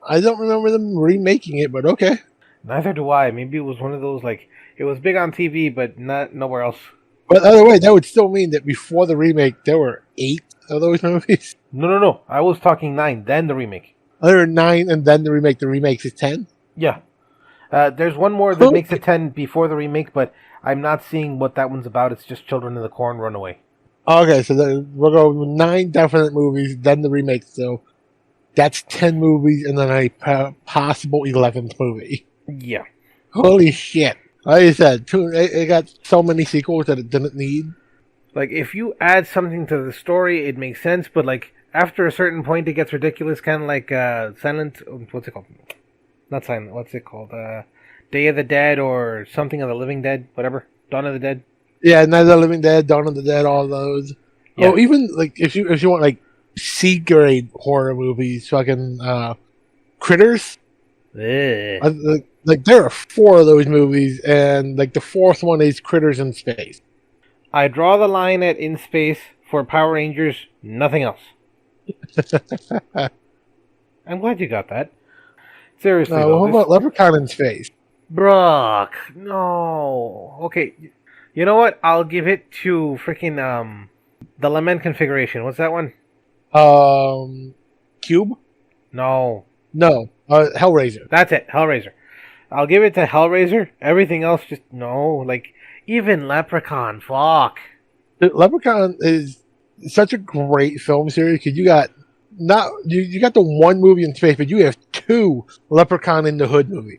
I don't remember them remaking it, but okay. Neither do I. Maybe it was one of those, like, it was big on TV, but not nowhere else. But either way, that would still mean that before the remake, there were 8 of those movies? No. I was talking 9, then the remake. There were 9, and then the remake. The remake is 10? Yeah. There's one more that makes it 10 before the remake, but I'm not seeing what that one's about. It's just Children of the Corn Runaway. Okay, so we'll go with 9 definite movies, then the remake. So that's 10 movies, and then a possible 11th movie. Yeah. Holy shit! Like I said, it got so many sequels that it didn't need. Like, if you add something to the story, it makes sense, but, like, after a certain point, it gets ridiculous, kind of like Silent... What's it called? Not Silent, what's it called? Day of the Dead or something of the Living Dead, whatever. Dawn of the Dead. Yeah, Night of the Living Dead, Dawn of the Dead, all those. Yeah. Oh, even like if you want like C grade horror movies, fucking Critters. Like there are 4 of those movies, and like the 4th one is Critters in Space. I draw the line at in space for Power Rangers, nothing else. I'm glad you got that. Seriously, What about Leprechaun in Space? Brock, no. Okay, you know what? I'll give it to freaking the Lament Configuration. What's that one? Cube? No. Hellraiser. That's it, Hellraiser. I'll give it to Hellraiser. Everything else, just no. Like, even Leprechaun, fuck. Leprechaun is such a great film series because you got you got the 1 movie in space, but you have 2 Leprechaun in the Hood movies.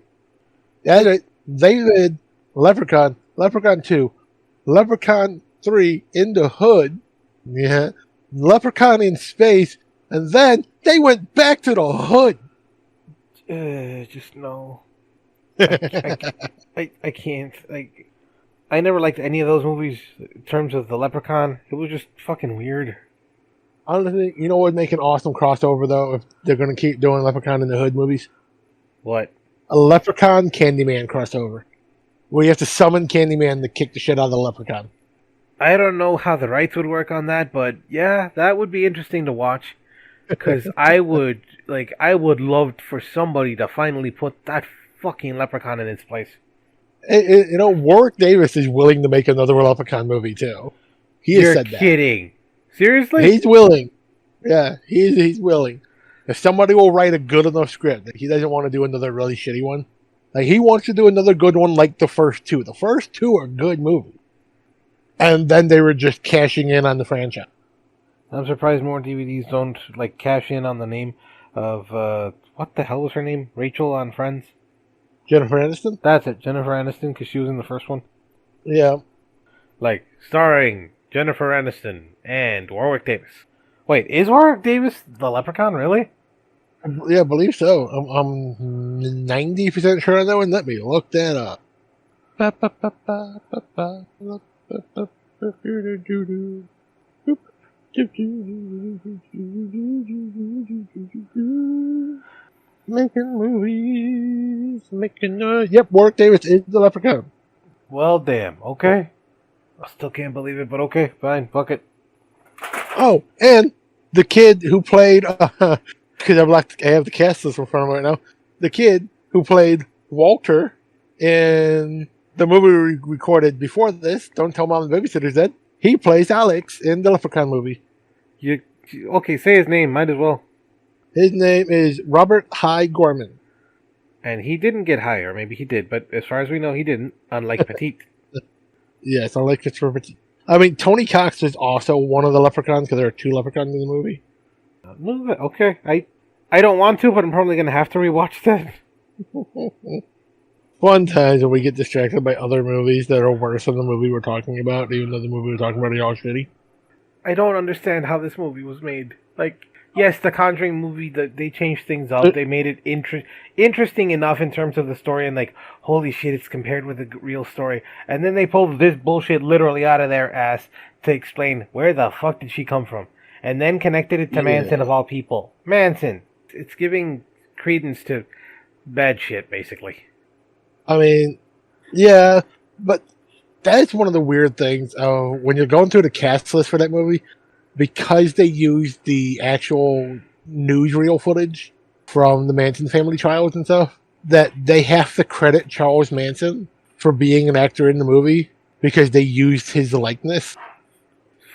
That's right. David, Leprechaun, Leprechaun 2, Leprechaun 3 in the Hood, yeah, Leprechaun in Space, and then they went back to the Hood. Just no. I can't. Like, I never liked any of those movies in terms of the Leprechaun. It was just fucking weird. Honestly, you know what would make an awesome crossover, though, if they're going to keep doing Leprechaun in the Hood movies? What? A Leprechaun Candyman crossover. Where you have to summon Candyman to kick the shit out of the Leprechaun. I don't know how the rights would work on that, but yeah, that would be interesting to watch. Because I would love for somebody to finally put that fucking Leprechaun in its place. You know, Warwick Davis is willing to make another Leprechaun movie, too. You're said that. Kidding. Seriously? He's willing. Yeah, he's willing. If somebody will write a good enough script, like he doesn't want to do another really shitty one. Like he wants to do another good one like the first 2. The first 2 are good movies. And then they were just cashing in on the franchise. I'm surprised more DVDs don't like cash in on the name of what the hell was her name? Rachel on Friends? Jennifer Aniston? That's it, Jennifer Aniston, because she was in the first one. Yeah. Like, starring Jennifer Aniston and Warwick Davis. Wait, is Warwick Davis the Leprechaun, really? Yeah, I believe so. I'm 90% sure on that one. Let me look that up. Making movies, yep, Warwick Davis is the Leprechaun. Well, damn. Okay. I still can't believe it, but okay, fine, fuck it. Oh, and the kid who played, because I have the cast list in front of me right now. The kid who played Walter in the movie we recorded before this, Don't Tell Mom the Babysitter's Dead, he plays Alex in the Leprechaun movie. Okay, say his name, might as well. His name is Robert High Gorman. And he didn't get high, or maybe he did, but as far as we know, he didn't, unlike Petite. Yes, unlike Christopher Petite. I mean, Tony Cox is also one of the Leprechauns, because there are 2 Leprechauns in the movie. Okay, I don't want to, but I'm probably going to have to rewatch that. Fun times when we get distracted by other movies that are worse than the movie we're talking about, even though the movie we're talking about is all shitty. I don't understand how this movie was made. Like, yes, the Conjuring movie, they changed things up. They made it interesting enough in terms of the story, and like, holy shit, it's compared with the real story. And then they pulled this bullshit literally out of their ass to explain where the fuck did she come from. And then connected it to Manson of all people. Manson. It's giving credence to bad shit, basically. I mean, yeah, but that's one of the weird things. When you're going through the cast list for that movie, because they used the actual newsreel footage from the Manson family trials and stuff, that they have to credit Charles Manson for being an actor in the movie because they used his likeness.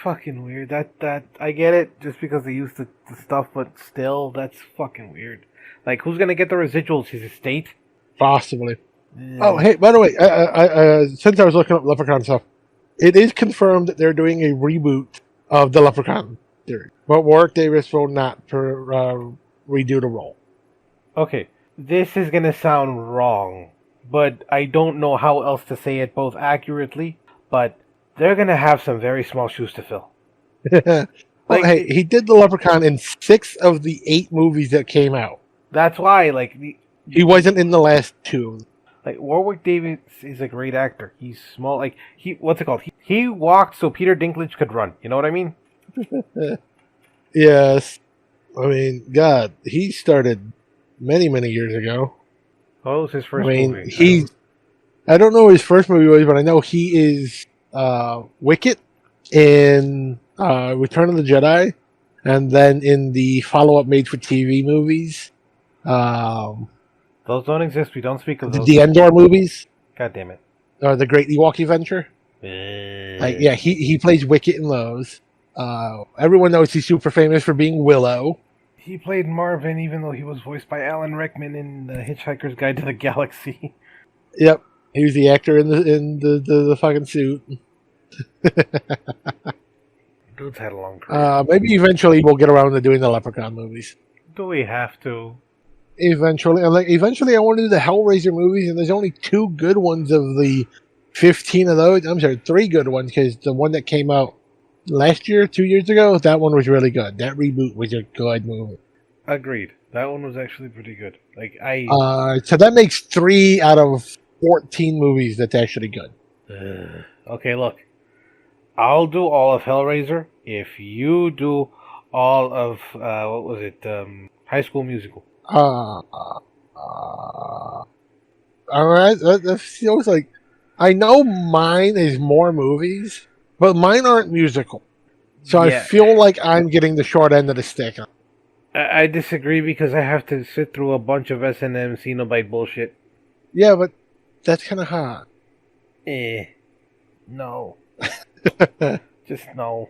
Fucking weird. That I get it, just because they used the stuff, but still, that's fucking weird. Like, who's gonna get the residuals? His estate? Possibly. Oh, hey, by the way, since I was looking up Leprechaun stuff, it is confirmed that they're doing a reboot of the Leprechaun theory. But Warwick Davis will not redo the role. Okay, this is gonna sound wrong, but I don't know how else to say it both accurately. But they're gonna have some very small shoes to fill. Well, hey, he did the Leprechaun in 6 of the 8 movies that came out. That's why, He wasn't in the last 2. like Warwick Davis is a great actor. He's small. Like what's it called? He walked so Peter Dinklage could run. You know what I mean? Yes. I mean, God, he started many, many years ago. What was his first I mean, movie? I don't know what his first movie was, but I know he is Wicket in Return of the Jedi, and then in the follow-up made-for-TV movies. Those don't exist. We don't speak of those. The Endor movies. God damn it. The Great Ewok Adventure. Yeah, he plays Wicket in those. Everyone knows he's super famous for being Willow. He played Marvin, even though he was voiced by Alan Rickman in The Hitchhiker's Guide to the Galaxy. Yep, he was the actor in the fucking suit. Dude's had a long career. Maybe eventually we'll get around to doing the Leprechaun movies. Do we have to? Eventually, eventually I want to do the Hellraiser movies, and there's only 2 good ones of the 15 of those. I'm sorry, 3 good ones, because the one that came out last year, 2 years ago, that one was really good. That reboot was a good movie. Agreed. That one was actually pretty good. So that makes 3 out of 14 movies that's actually good. Okay, look. I'll do all of Hellraiser if you do all of what was it? High School Musical. All right. That feels like, I know mine is more movies, but mine aren't musical. So Yeah. I feel like I'm getting the short end of the stick. I disagree because I have to sit through a bunch of S&M Cenobite bullshit. Yeah, but that's kind of hard. No. Just no.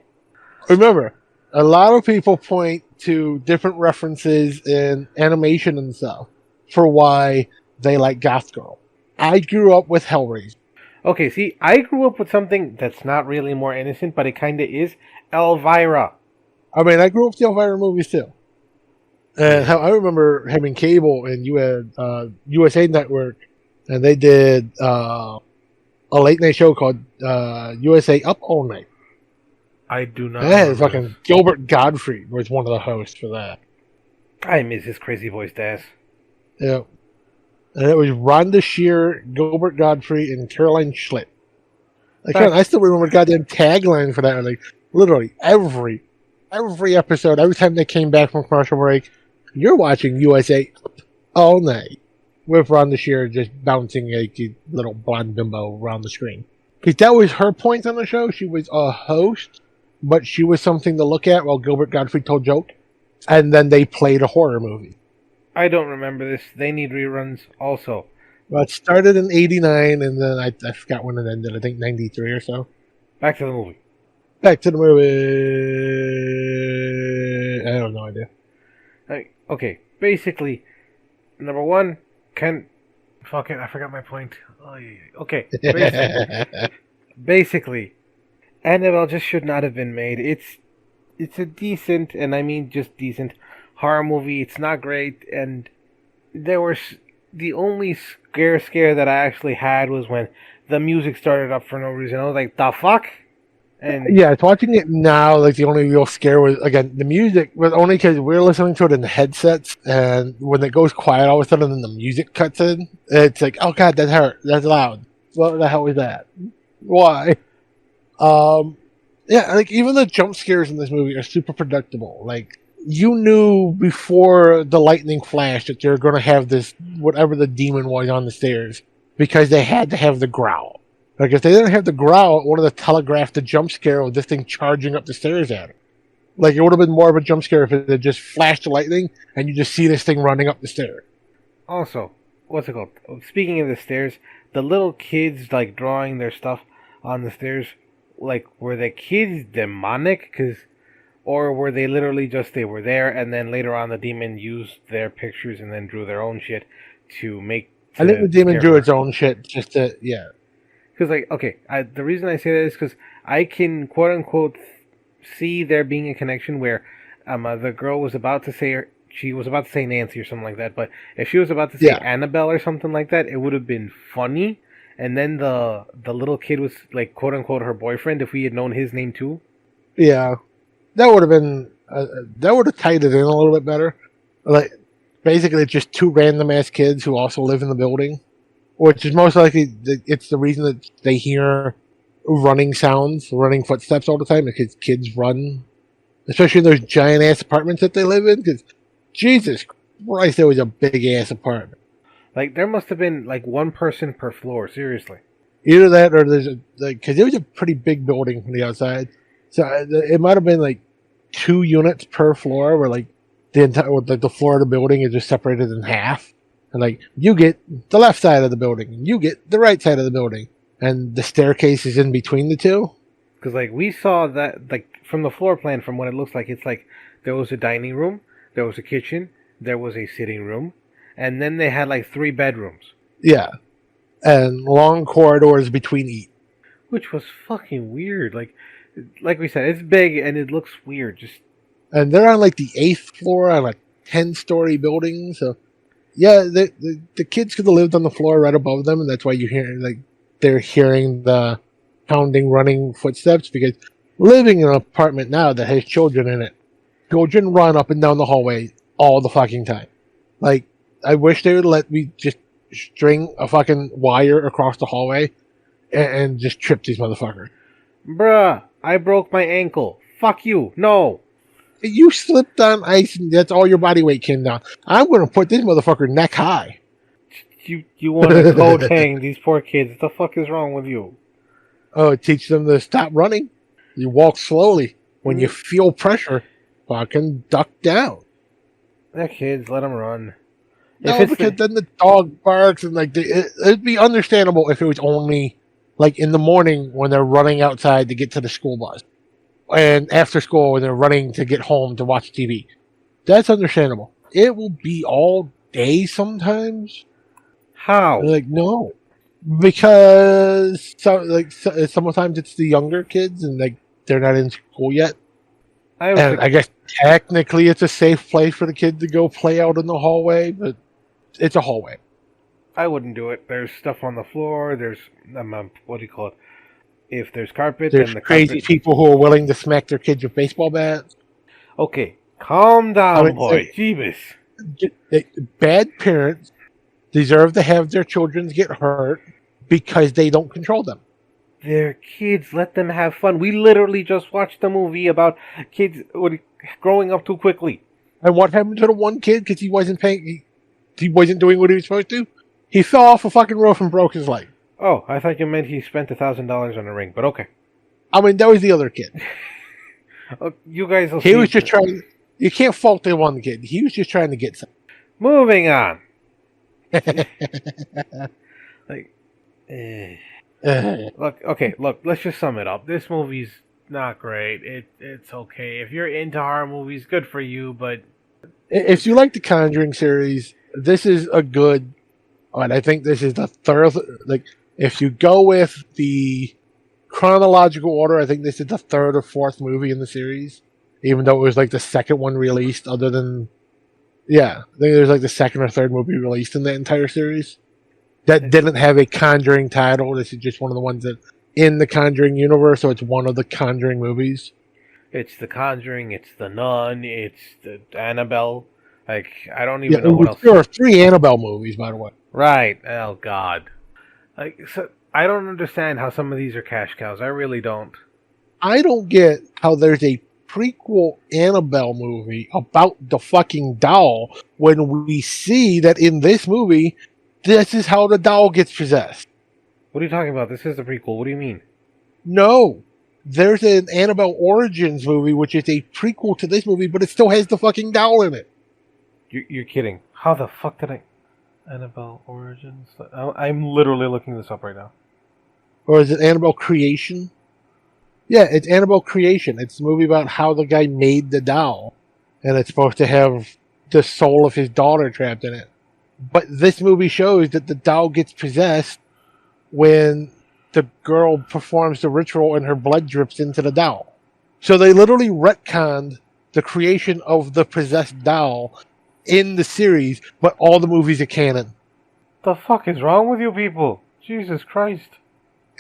Remember, a lot of people point to different references in animation and stuff for why they like Goth Girl. I grew up with Hellraiser. Okay, see, I grew up with something that's not really more innocent, but it kind of is. Elvira. I mean, I grew up with the Elvira movies too. And I remember having cable, and you had USA Network, and they did a late night show called USA Up All Night. I do not. And that had fucking Gilbert Gottfried was one of the hosts for that. I miss his crazy voiced ass. Yeah. And it was Rhonda Shear, Gilbert Gottfried, and Caroline Schlitt. I still remember the goddamn tagline for that. Like, literally every episode, every time they came back from commercial break, you're watching USA All Night with Rhonda Shear just bouncing like a little blonde bimbo around the screen. Because that was her point on the show. She was a host, but she was something to look at while Gilbert Gottfried told jokes. And then they played a horror movie. I don't remember this. They need reruns also. Well, it started in 89, and then I forgot when it ended. I think 93 or so. Back to the movie. Back to the movie. I have no idea. Okay, basically, number one, fuck it, I forgot my point. Okay, basically, Annabelle just should not have been made. It's a decent, and I mean just decent, horror movie. It's not great, and the only scare that I actually had was when the music started up for no reason. I was like, the fuck? And yeah, it's watching it now. Like, the only real scare was, again, the music, but only because we're listening to it in the headsets, and when it goes quiet, all of a sudden, then the music cuts in. It's like, oh god, that hurt. That's loud. What the hell was that? Why? Yeah, like, even the jump scares in this movie are super predictable. Like, you knew before the lightning flash that you're going to have this, whatever the demon was on the stairs, because they had to have the growl. Like, if they didn't have the growl, it would have telegraphed the jump scare with this thing charging up the stairs at him. Like, it would have been more of a jump scare if it had just flashed the lightning and you just see this thing running up the stairs. also, what's it called? Speaking of the stairs, the little kids, like, drawing their stuff on the stairs, like, were the kids demonic? Or were they literally just, they were there, and then later on the demon used their pictures and then drew their own shit to make... I think the demon drew its own shit just to, yeah. Because, like, okay, the reason I say that is because I can, quote-unquote, see there being a connection where the girl was about to say she was about to say Nancy or something like that, but if she was about to say Annabelle or something like that, it would have been funny. And then the little kid was like quote unquote her boyfriend. If we had known his name too, Yeah, that would have been that would have tied it in a little bit better. Like basically, it's just two random ass kids who also live in the building, which is most likely it's the reason that they hear running sounds, running footsteps all the time because kids run, especially in those giant ass apartments that they live in. Because Jesus Christ, that was a big ass apartment. like there must have been like one person per floor. Seriously. Either that or there's because it was a pretty big building from the outside, so it might have been like 2 units per floor, where like the entire like the floor of the building is just separated in half, and like you get the left side of the building, and you get the right side of the building, and the staircase is in between the two. Because like we saw that like from the floor plan, from what it looks like, it's like there was a dining room, there was a kitchen, there was a sitting room, and then they had like 3 bedrooms. Yeah, and long corridors between each. Which was fucking weird. Like we said, it's big and it looks weird. Just And they're on like the 8th floor on a 10-story building. So yeah, the kids could have lived on the floor right above them, and that's why you hear like they're hearing the pounding, running footsteps, because living in an apartment now that has children in it, children run up and down the hallway all the fucking time. Like, I wish they would let me just string a fucking wire across the hallway and just trip these motherfuckers. bruh, I broke my ankle. Fuck you. No. You slipped on ice and that's all your body weight came down. I'm going to put this motherfucker neck high. You want to coat hang these poor kids. What the fuck is wrong with you? Oh, teach them to stop running. You walk slowly. When you feel pressure, fucking duck down. They're kids. Let them run. No, because then the dog barks and like it'd be understandable if it was only like in the morning when they're running outside to get to the school bus, and after school when they're running to get home to watch TV. That's understandable. It will be all day sometimes. How? Like no, because sometimes it's the younger kids and like they're not in school yet. I guess technically it's a safe place for the kid to go play out in the hallway, but it's a hallway. I wouldn't do it. There's stuff on the floor. There's what do you call it? If there's carpet, there's then the crazy carpet... people who are willing to smack their kids with baseball bats. Okay, calm down, boy. Jeebus. Bad parents deserve to have their children get hurt because they don't control them. They're kids. Let them have fun. We literally just watched a movie about kids growing up too quickly. And what happened to the one kid because he wasn't paying? He wasn't doing what he was supposed to. He fell off a fucking roof and broke his leg. Oh, I thought you meant he spent $1,000 on a ring, but okay. I mean, that was the other kid. You guys will He was just trying. You can't fault the one kid. He was just trying to get some. Moving on. Look, let's just sum it up. This movie's not great. It's okay. If you're into horror movies, good for you, but... If you like the Conjuring series, this is a good... And I think this is the third... Like, if you go with the chronological order, I think this is the 3rd or 4th movie in the series. Even though it was like the 2nd one released, other than... Yeah, I think there's like the 2nd or 3rd movie released in the entire series that didn't have a Conjuring title. This is just one of the ones that in the Conjuring universe, so it's one of the Conjuring movies. It's the Conjuring, it's the Nun, it's the Annabelle. Like, I don't even know what else. There are 3 Annabelle movies, by the way. Right. Oh, God. Like, so I don't understand how some of these are cash cows. I really don't. I don't get how there's a prequel Annabelle movie about the fucking doll when we see that in this movie, this is how the doll gets possessed. What are you talking about? This is the prequel. What do you mean? No. There's an Annabelle Origins movie, which is a prequel to this movie, but it still has the fucking doll in it. You're kidding. How the fuck did I... Annabelle Origins? I'm literally looking this up right now. Or is it Annabelle Creation? Yeah, it's Annabelle Creation. It's a movie about how the guy made the doll. And it's supposed to have the soul of his daughter trapped in it. But this movie shows that the doll gets possessed when the girl performs the ritual and her blood drips into the doll. So they literally retconned the creation of the possessed doll in the series, but all the movies are canon. The fuck is wrong with you people? Jesus Christ.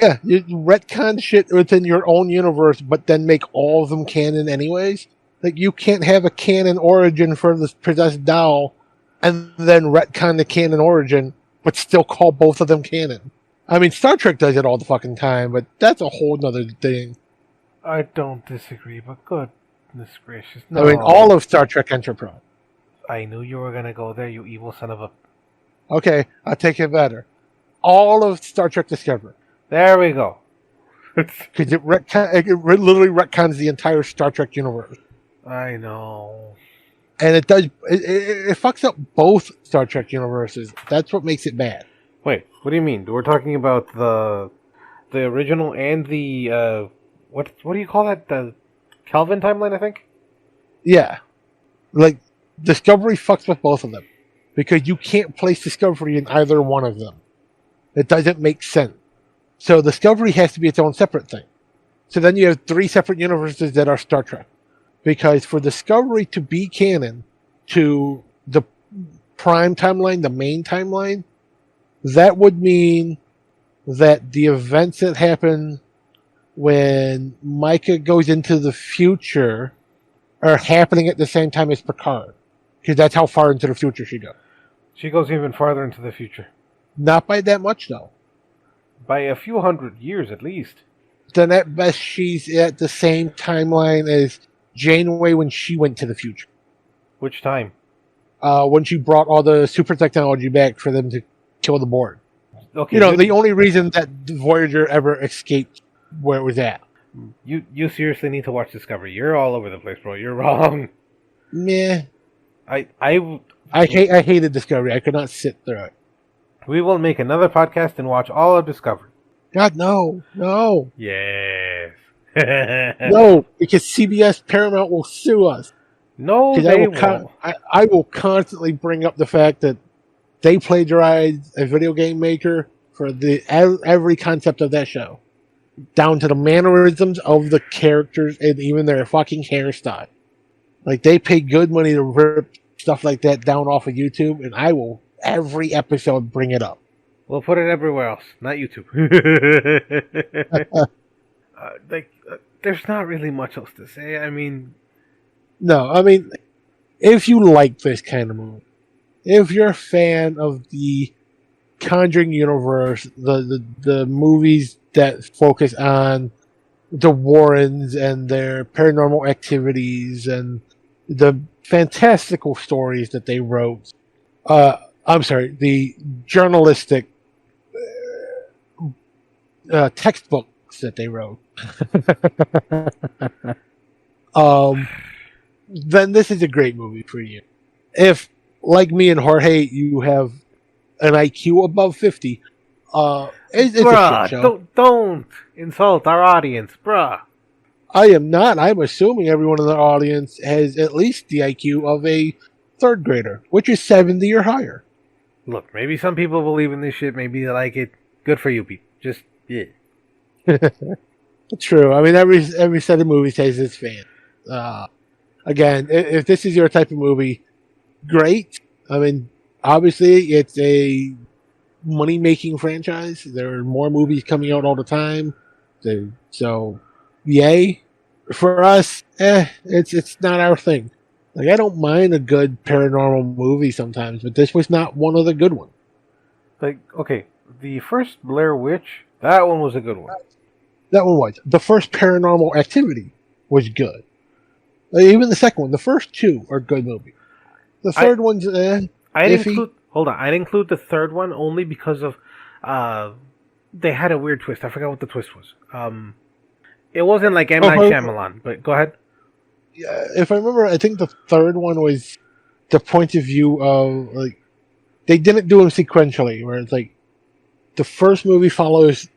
Yeah, you retcon shit within your own universe, but then make all of them canon anyways. Like, you can't have a canon origin for this possessed doll and then retcon the canon origin, but still call both of them canon. I mean, Star Trek does it all the fucking time, but that's a whole nother thing. I don't disagree, but goodness gracious. No. I mean, all of Star Trek Enterprise. I knew you were gonna go there, you evil son of a... Okay, I'll take it better. All of Star Trek Discovery. There we go. Because it literally retcons the entire Star Trek universe. I know. And it does. It fucks up both Star Trek universes. That's what makes it bad. Wait, what do you mean? We're talking about the original and the what do you call that? The Kelvin timeline, I think. Yeah, like Discovery fucks with both of them because you can't place Discovery in either one of them. It doesn't make sense. So Discovery has to be its own separate thing. So then you have 3 separate universes that are Star Trek. Because for Discovery to be canon to the prime timeline, the main timeline, that would mean that the events that happen when Micah goes into the future are happening at the same time as Picard. Because that's how far into the future she goes. She goes even farther into the future. Not by that much, though. By a few hundred years, at least. Then at best, she's at the same timeline as Janeway when she went to the future. Which time? When she brought all the super technology back for them to kill the Borg. Okay, you know, the only reason that Voyager ever escaped where it was at. You seriously need to watch Discovery. You're all over the place, bro. You're wrong. Meh. I hated Discovery. I could not sit through it. We will make another podcast and watch all of Discovery. God, no. Yes. No, because CBS Paramount will sue us. No, they won't. I will constantly bring up the fact that they plagiarized a video game maker for every concept of that show. Down to the mannerisms of the characters and even their fucking hairstyle. Like, they pay good money to rip stuff like that down off of YouTube, and I will, every episode, bring it up. We'll put it everywhere else, not YouTube. There's not really much else to say. I mean... No, I mean, if you like this kind of movie, if you're a fan of the Conjuring universe, the movies that focus on the Warrens and their paranormal activities and the fantastical stories that they wrote, the journalistic textbooks that they wrote, then this is a great movie for you. If, like me and Jorge, you have an IQ above 50, it's bruh, a shit show. Don't insult our audience, bruh. I am not. I'm assuming everyone in the audience has at least the IQ of a 3rd grader, which is 70 or higher. Look, maybe some people believe in this shit, maybe they like it. Good for you, people. Just, yeah. True. I mean, every set of movies has its fan. Again, if this is your type of movie, great. I mean, obviously, it's a money-making franchise. There are more movies coming out all the time. So yay. For us, it's not our thing. Like, I don't mind a good paranormal movie sometimes, but this was not one of the good ones. Like, okay, the first Blair Witch, that one was a good one. That one was. The first Paranormal Activity was good. Even the second one. The first 2 are good movies. The third one's iffy. I didn't include the third one only because of they had a weird twist. I forgot what the twist was. It wasn't like M. Night Shyamalan, but go ahead. Yeah, if I remember, I think the third one was the point of view of, like, they didn't do them sequentially, where it's like the first movie follows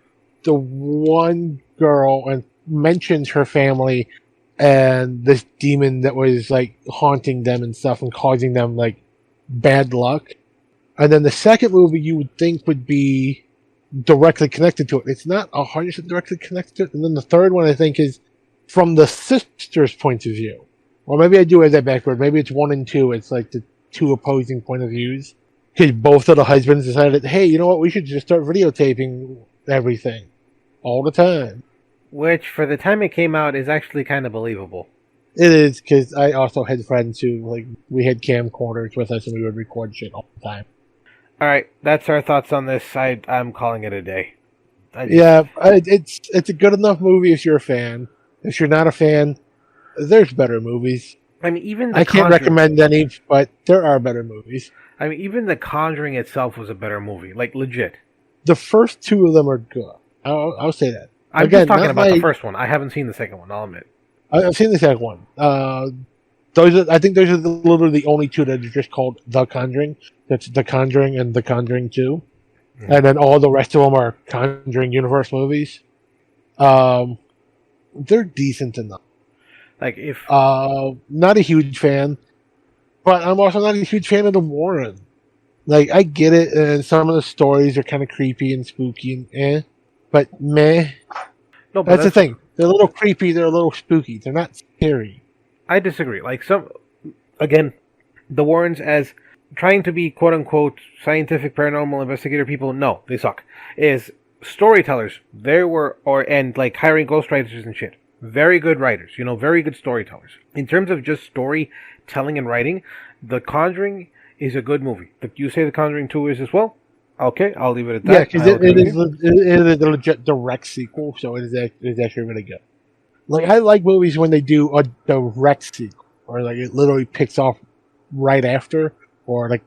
the one girl and mentions her family and this demon that was, like, haunting them and stuff and causing them, like, bad luck. And then the second movie you would think would be directly connected to it. It's not 100% directly connected to it. And then the third one, I think, is from the sister's point of view. Or maybe I do have that backward. Maybe it's 1 and 2. It's like the two opposing point of views. Because both of the husbands decided, hey, you know what? We should just start videotaping everything all the time. Which, for the time it came out, is actually kind of believable. It is, because I also had friends who, like, we had camcorders with us and we would record shit all the time. Alright, that's our thoughts on this. I'm calling it a day. It's a good enough movie if you're a fan. If you're not a fan, there's better movies. I mean, even I can't recommend any, but there are better movies. I mean, even The Conjuring itself was a better movie. Like, legit. The first two of them are good. I'll say that. I'm just talking about the first one. I haven't seen the second one, I'll admit. I've seen the second one. I think those are literally the only two that are just called The Conjuring. That's The Conjuring and The Conjuring 2. Mm-hmm. And then all the rest of them are Conjuring universe movies. They're decent enough. Like, if... not a huge fan, but I'm also not a huge fan of the Warren. Like, I get it, and some of the stories are kind of creepy and spooky and but meh. No, but that's the thing. They're a little creepy, they're a little spooky. They're not scary. I disagree. Like, again, the Warrens as trying to be quote-unquote scientific paranormal investigator people, no, they suck. Is storytellers. And like hiring ghostwriters and shit. Very good writers, very good storytellers. In terms of just storytelling and writing, The Conjuring is a good movie. You say The Conjuring 2 is as well? Okay, I'll leave it at that. Yeah, because it is a legit direct sequel, so it is actually really good. Like, I like movies when they do a direct sequel, or like it literally picks off right after, or like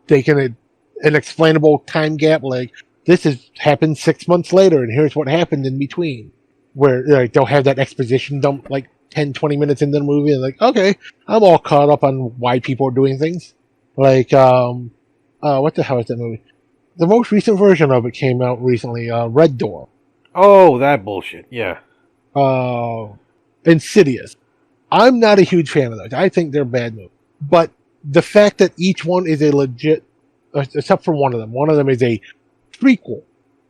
they can an explainable time gap, like this has happened 6 months later, and here's what happened in between. Where like they'll have that exposition dump like 10, 20 minutes into the movie, and like, okay, I'm all caught up on why people are doing things. Like, what the hell is that movie? The most recent version of it came out recently, Red Door. Oh, that bullshit, yeah. Insidious. I'm not a huge fan of those. I think they're bad movies. But the fact that each one is a legit, except for one of them is a prequel,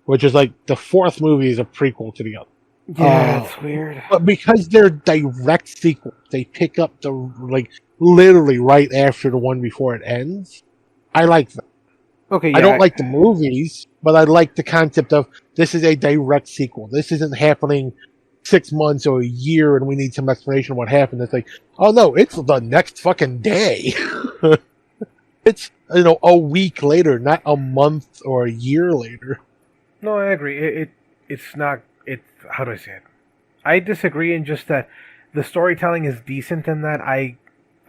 which is like the fourth movie is a prequel to the other. Yeah, that's weird. But because they're direct sequels, they pick up literally right after the one before it ends. I like them. Okay, yeah, I don't like the movies, but I like the concept of this is a direct sequel. This isn't happening 6 months or a year and we need some explanation of what happened. It's like, oh no, it's the next fucking day. It's, a week later, not a month or a year later. No, I agree. How do I say it? I disagree in just that the storytelling is decent in that. I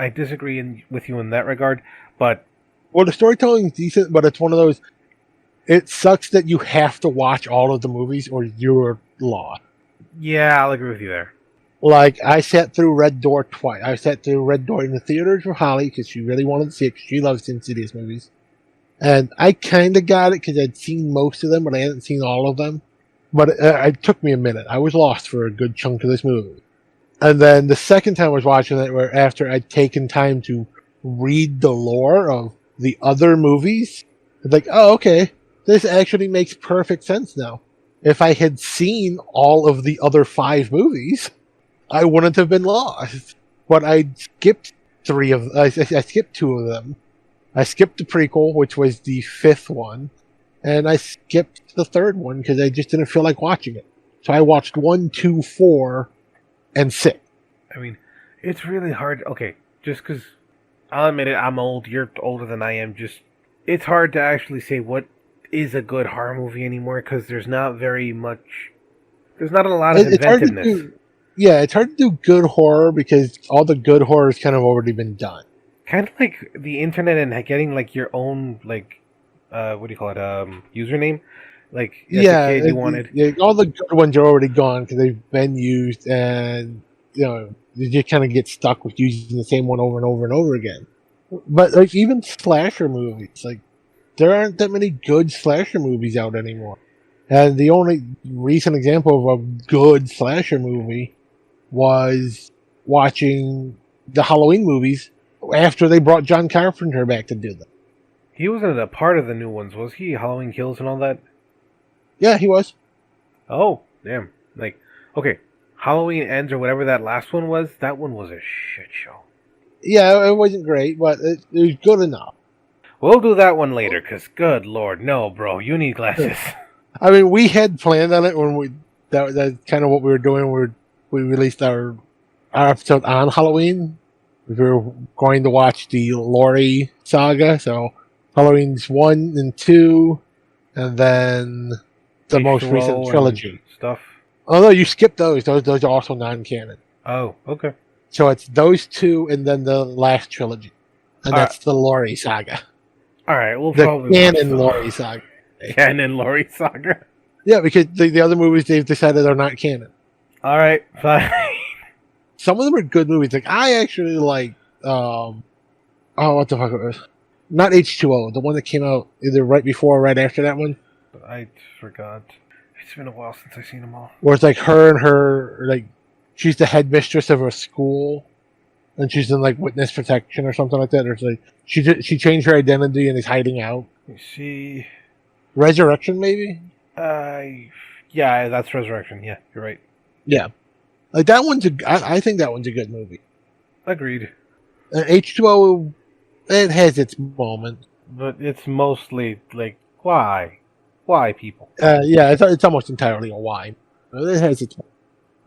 disagree with you in that regard, but... Well, the storytelling is decent, but it's one of those... It sucks that you have to watch all of the movies or you're lost. Yeah, I'll agree with you there. Like, I sat through Red Door twice. I sat through Red Door in the theaters with Holly because she really wanted to see it because she loves Insidious movies. And I kind of got it because I'd seen most of them, but I hadn't seen all of them. But it took me a minute. I was lost for a good chunk of this movie. And then the second time I was watching it, where after I'd taken time to read the lore of the other movies, it's like, oh, okay, this actually makes perfect sense now. If I had seen all of the other 5 movies, I wouldn't have been lost. But I skipped 3 of I skipped 2 of them. I skipped the prequel, which was the 5th one, and I skipped the 3rd one because I just didn't feel like watching it. So I watched 1, 2, 4, and 6. I mean, it's really hard. Okay, just because I'll admit it, I'm old. You're older than I am. It's hard to actually say what is a good horror movie anymore because there's not very much. There's not a lot of inventiveness. It's hard to do good horror because all the good horror has kind of already been done. Kind of like the internet and getting like your own what do you call it? Username. Like as a kid you wanted. Yeah, all the good ones are already gone because they've been used, and you just kind of get stuck with using the same one over and over and over again. But like even slasher movies, like there aren't that many good slasher movies out anymore. And the only recent example of a good slasher movie was watching the Halloween movies after they brought John Carpenter back to do them. He wasn't a part of the new ones, was he? Halloween Kills and all that? Yeah, he was. Oh, damn. Okay. Halloween Ends or whatever that last one was, that one was a shit show. Yeah, it wasn't great, but it was good enough. We'll do that one later, because good lord, no, bro, you need glasses. I mean, we had planned on it when that's kind of what we were doing. We released our episode on Halloween. We were going to watch the Laurie saga, so Halloween's 1 and 2, and then the most recent H2O trilogy. Stuff. Although you skipped those. Those are also non-canon. Oh, okay. So it's those two and then the last trilogy. And that's the Laurie saga. Alright, we'll The probably canon Laurie saga. Canon Laurie saga. Yeah, because the other movies they've decided are not canon. Alright, fine. Some of them are good movies. Like I actually like what the fuck it was? Not H2O, the one that came out either right before or right after that one. I forgot. It's been a while since I've seen them all. Where it's like her and her, like, she's the headmistress of a school, and she's in like witness protection or something like that. Or it's like she changed her identity and is hiding out. You see, Resurrection, maybe. Yeah, that's Resurrection. Yeah, you're right. Yeah, like that one's I think that one's a good movie. Agreed. H2O, it has its moment, but it's mostly like why people. Yeah, it's almost entirely a why. It has its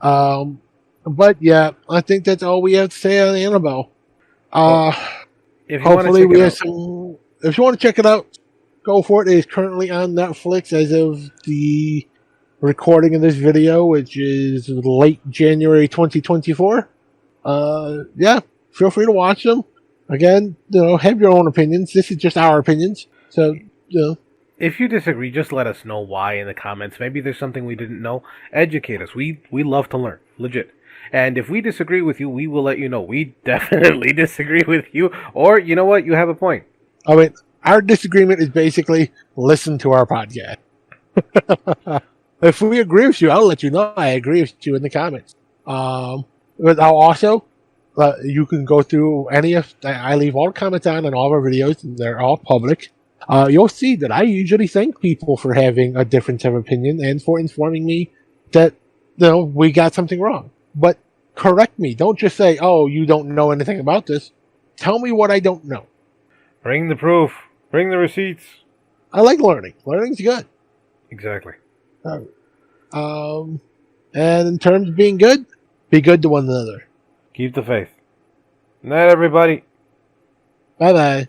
moment. But yeah, I think that's all we have to say on Annabelle. If you hopefully we have some. If you want to check it out, go for it. It is currently on Netflix as of the recording of this video, which is late January 2024. Yeah, feel free to watch them. Again, have your own opinions. This is just our opinions. So, if you disagree, just let us know why in the comments. Maybe there's something we didn't know. Educate us. We love to learn. Legit. And if we disagree with you, we will let you know. We definitely disagree with you. Or, you know what? You have a point. I mean, our disagreement is basically listen to our podcast. If we agree with you, I'll let you know I agree with you in the comments. But I'll also, you can go through any of, I leave all the comments on all of our videos. They're all public. You'll see that I usually thank people for having a difference of opinion and for informing me that, we got something wrong. But correct me. Don't just say, oh, you don't know anything about this. Tell me what I don't know. Bring the proof. Bring the receipts. I like learning. Learning's good. Exactly. And in terms of being good, be good to one another. Keep the faith. Night, everybody. Bye-bye.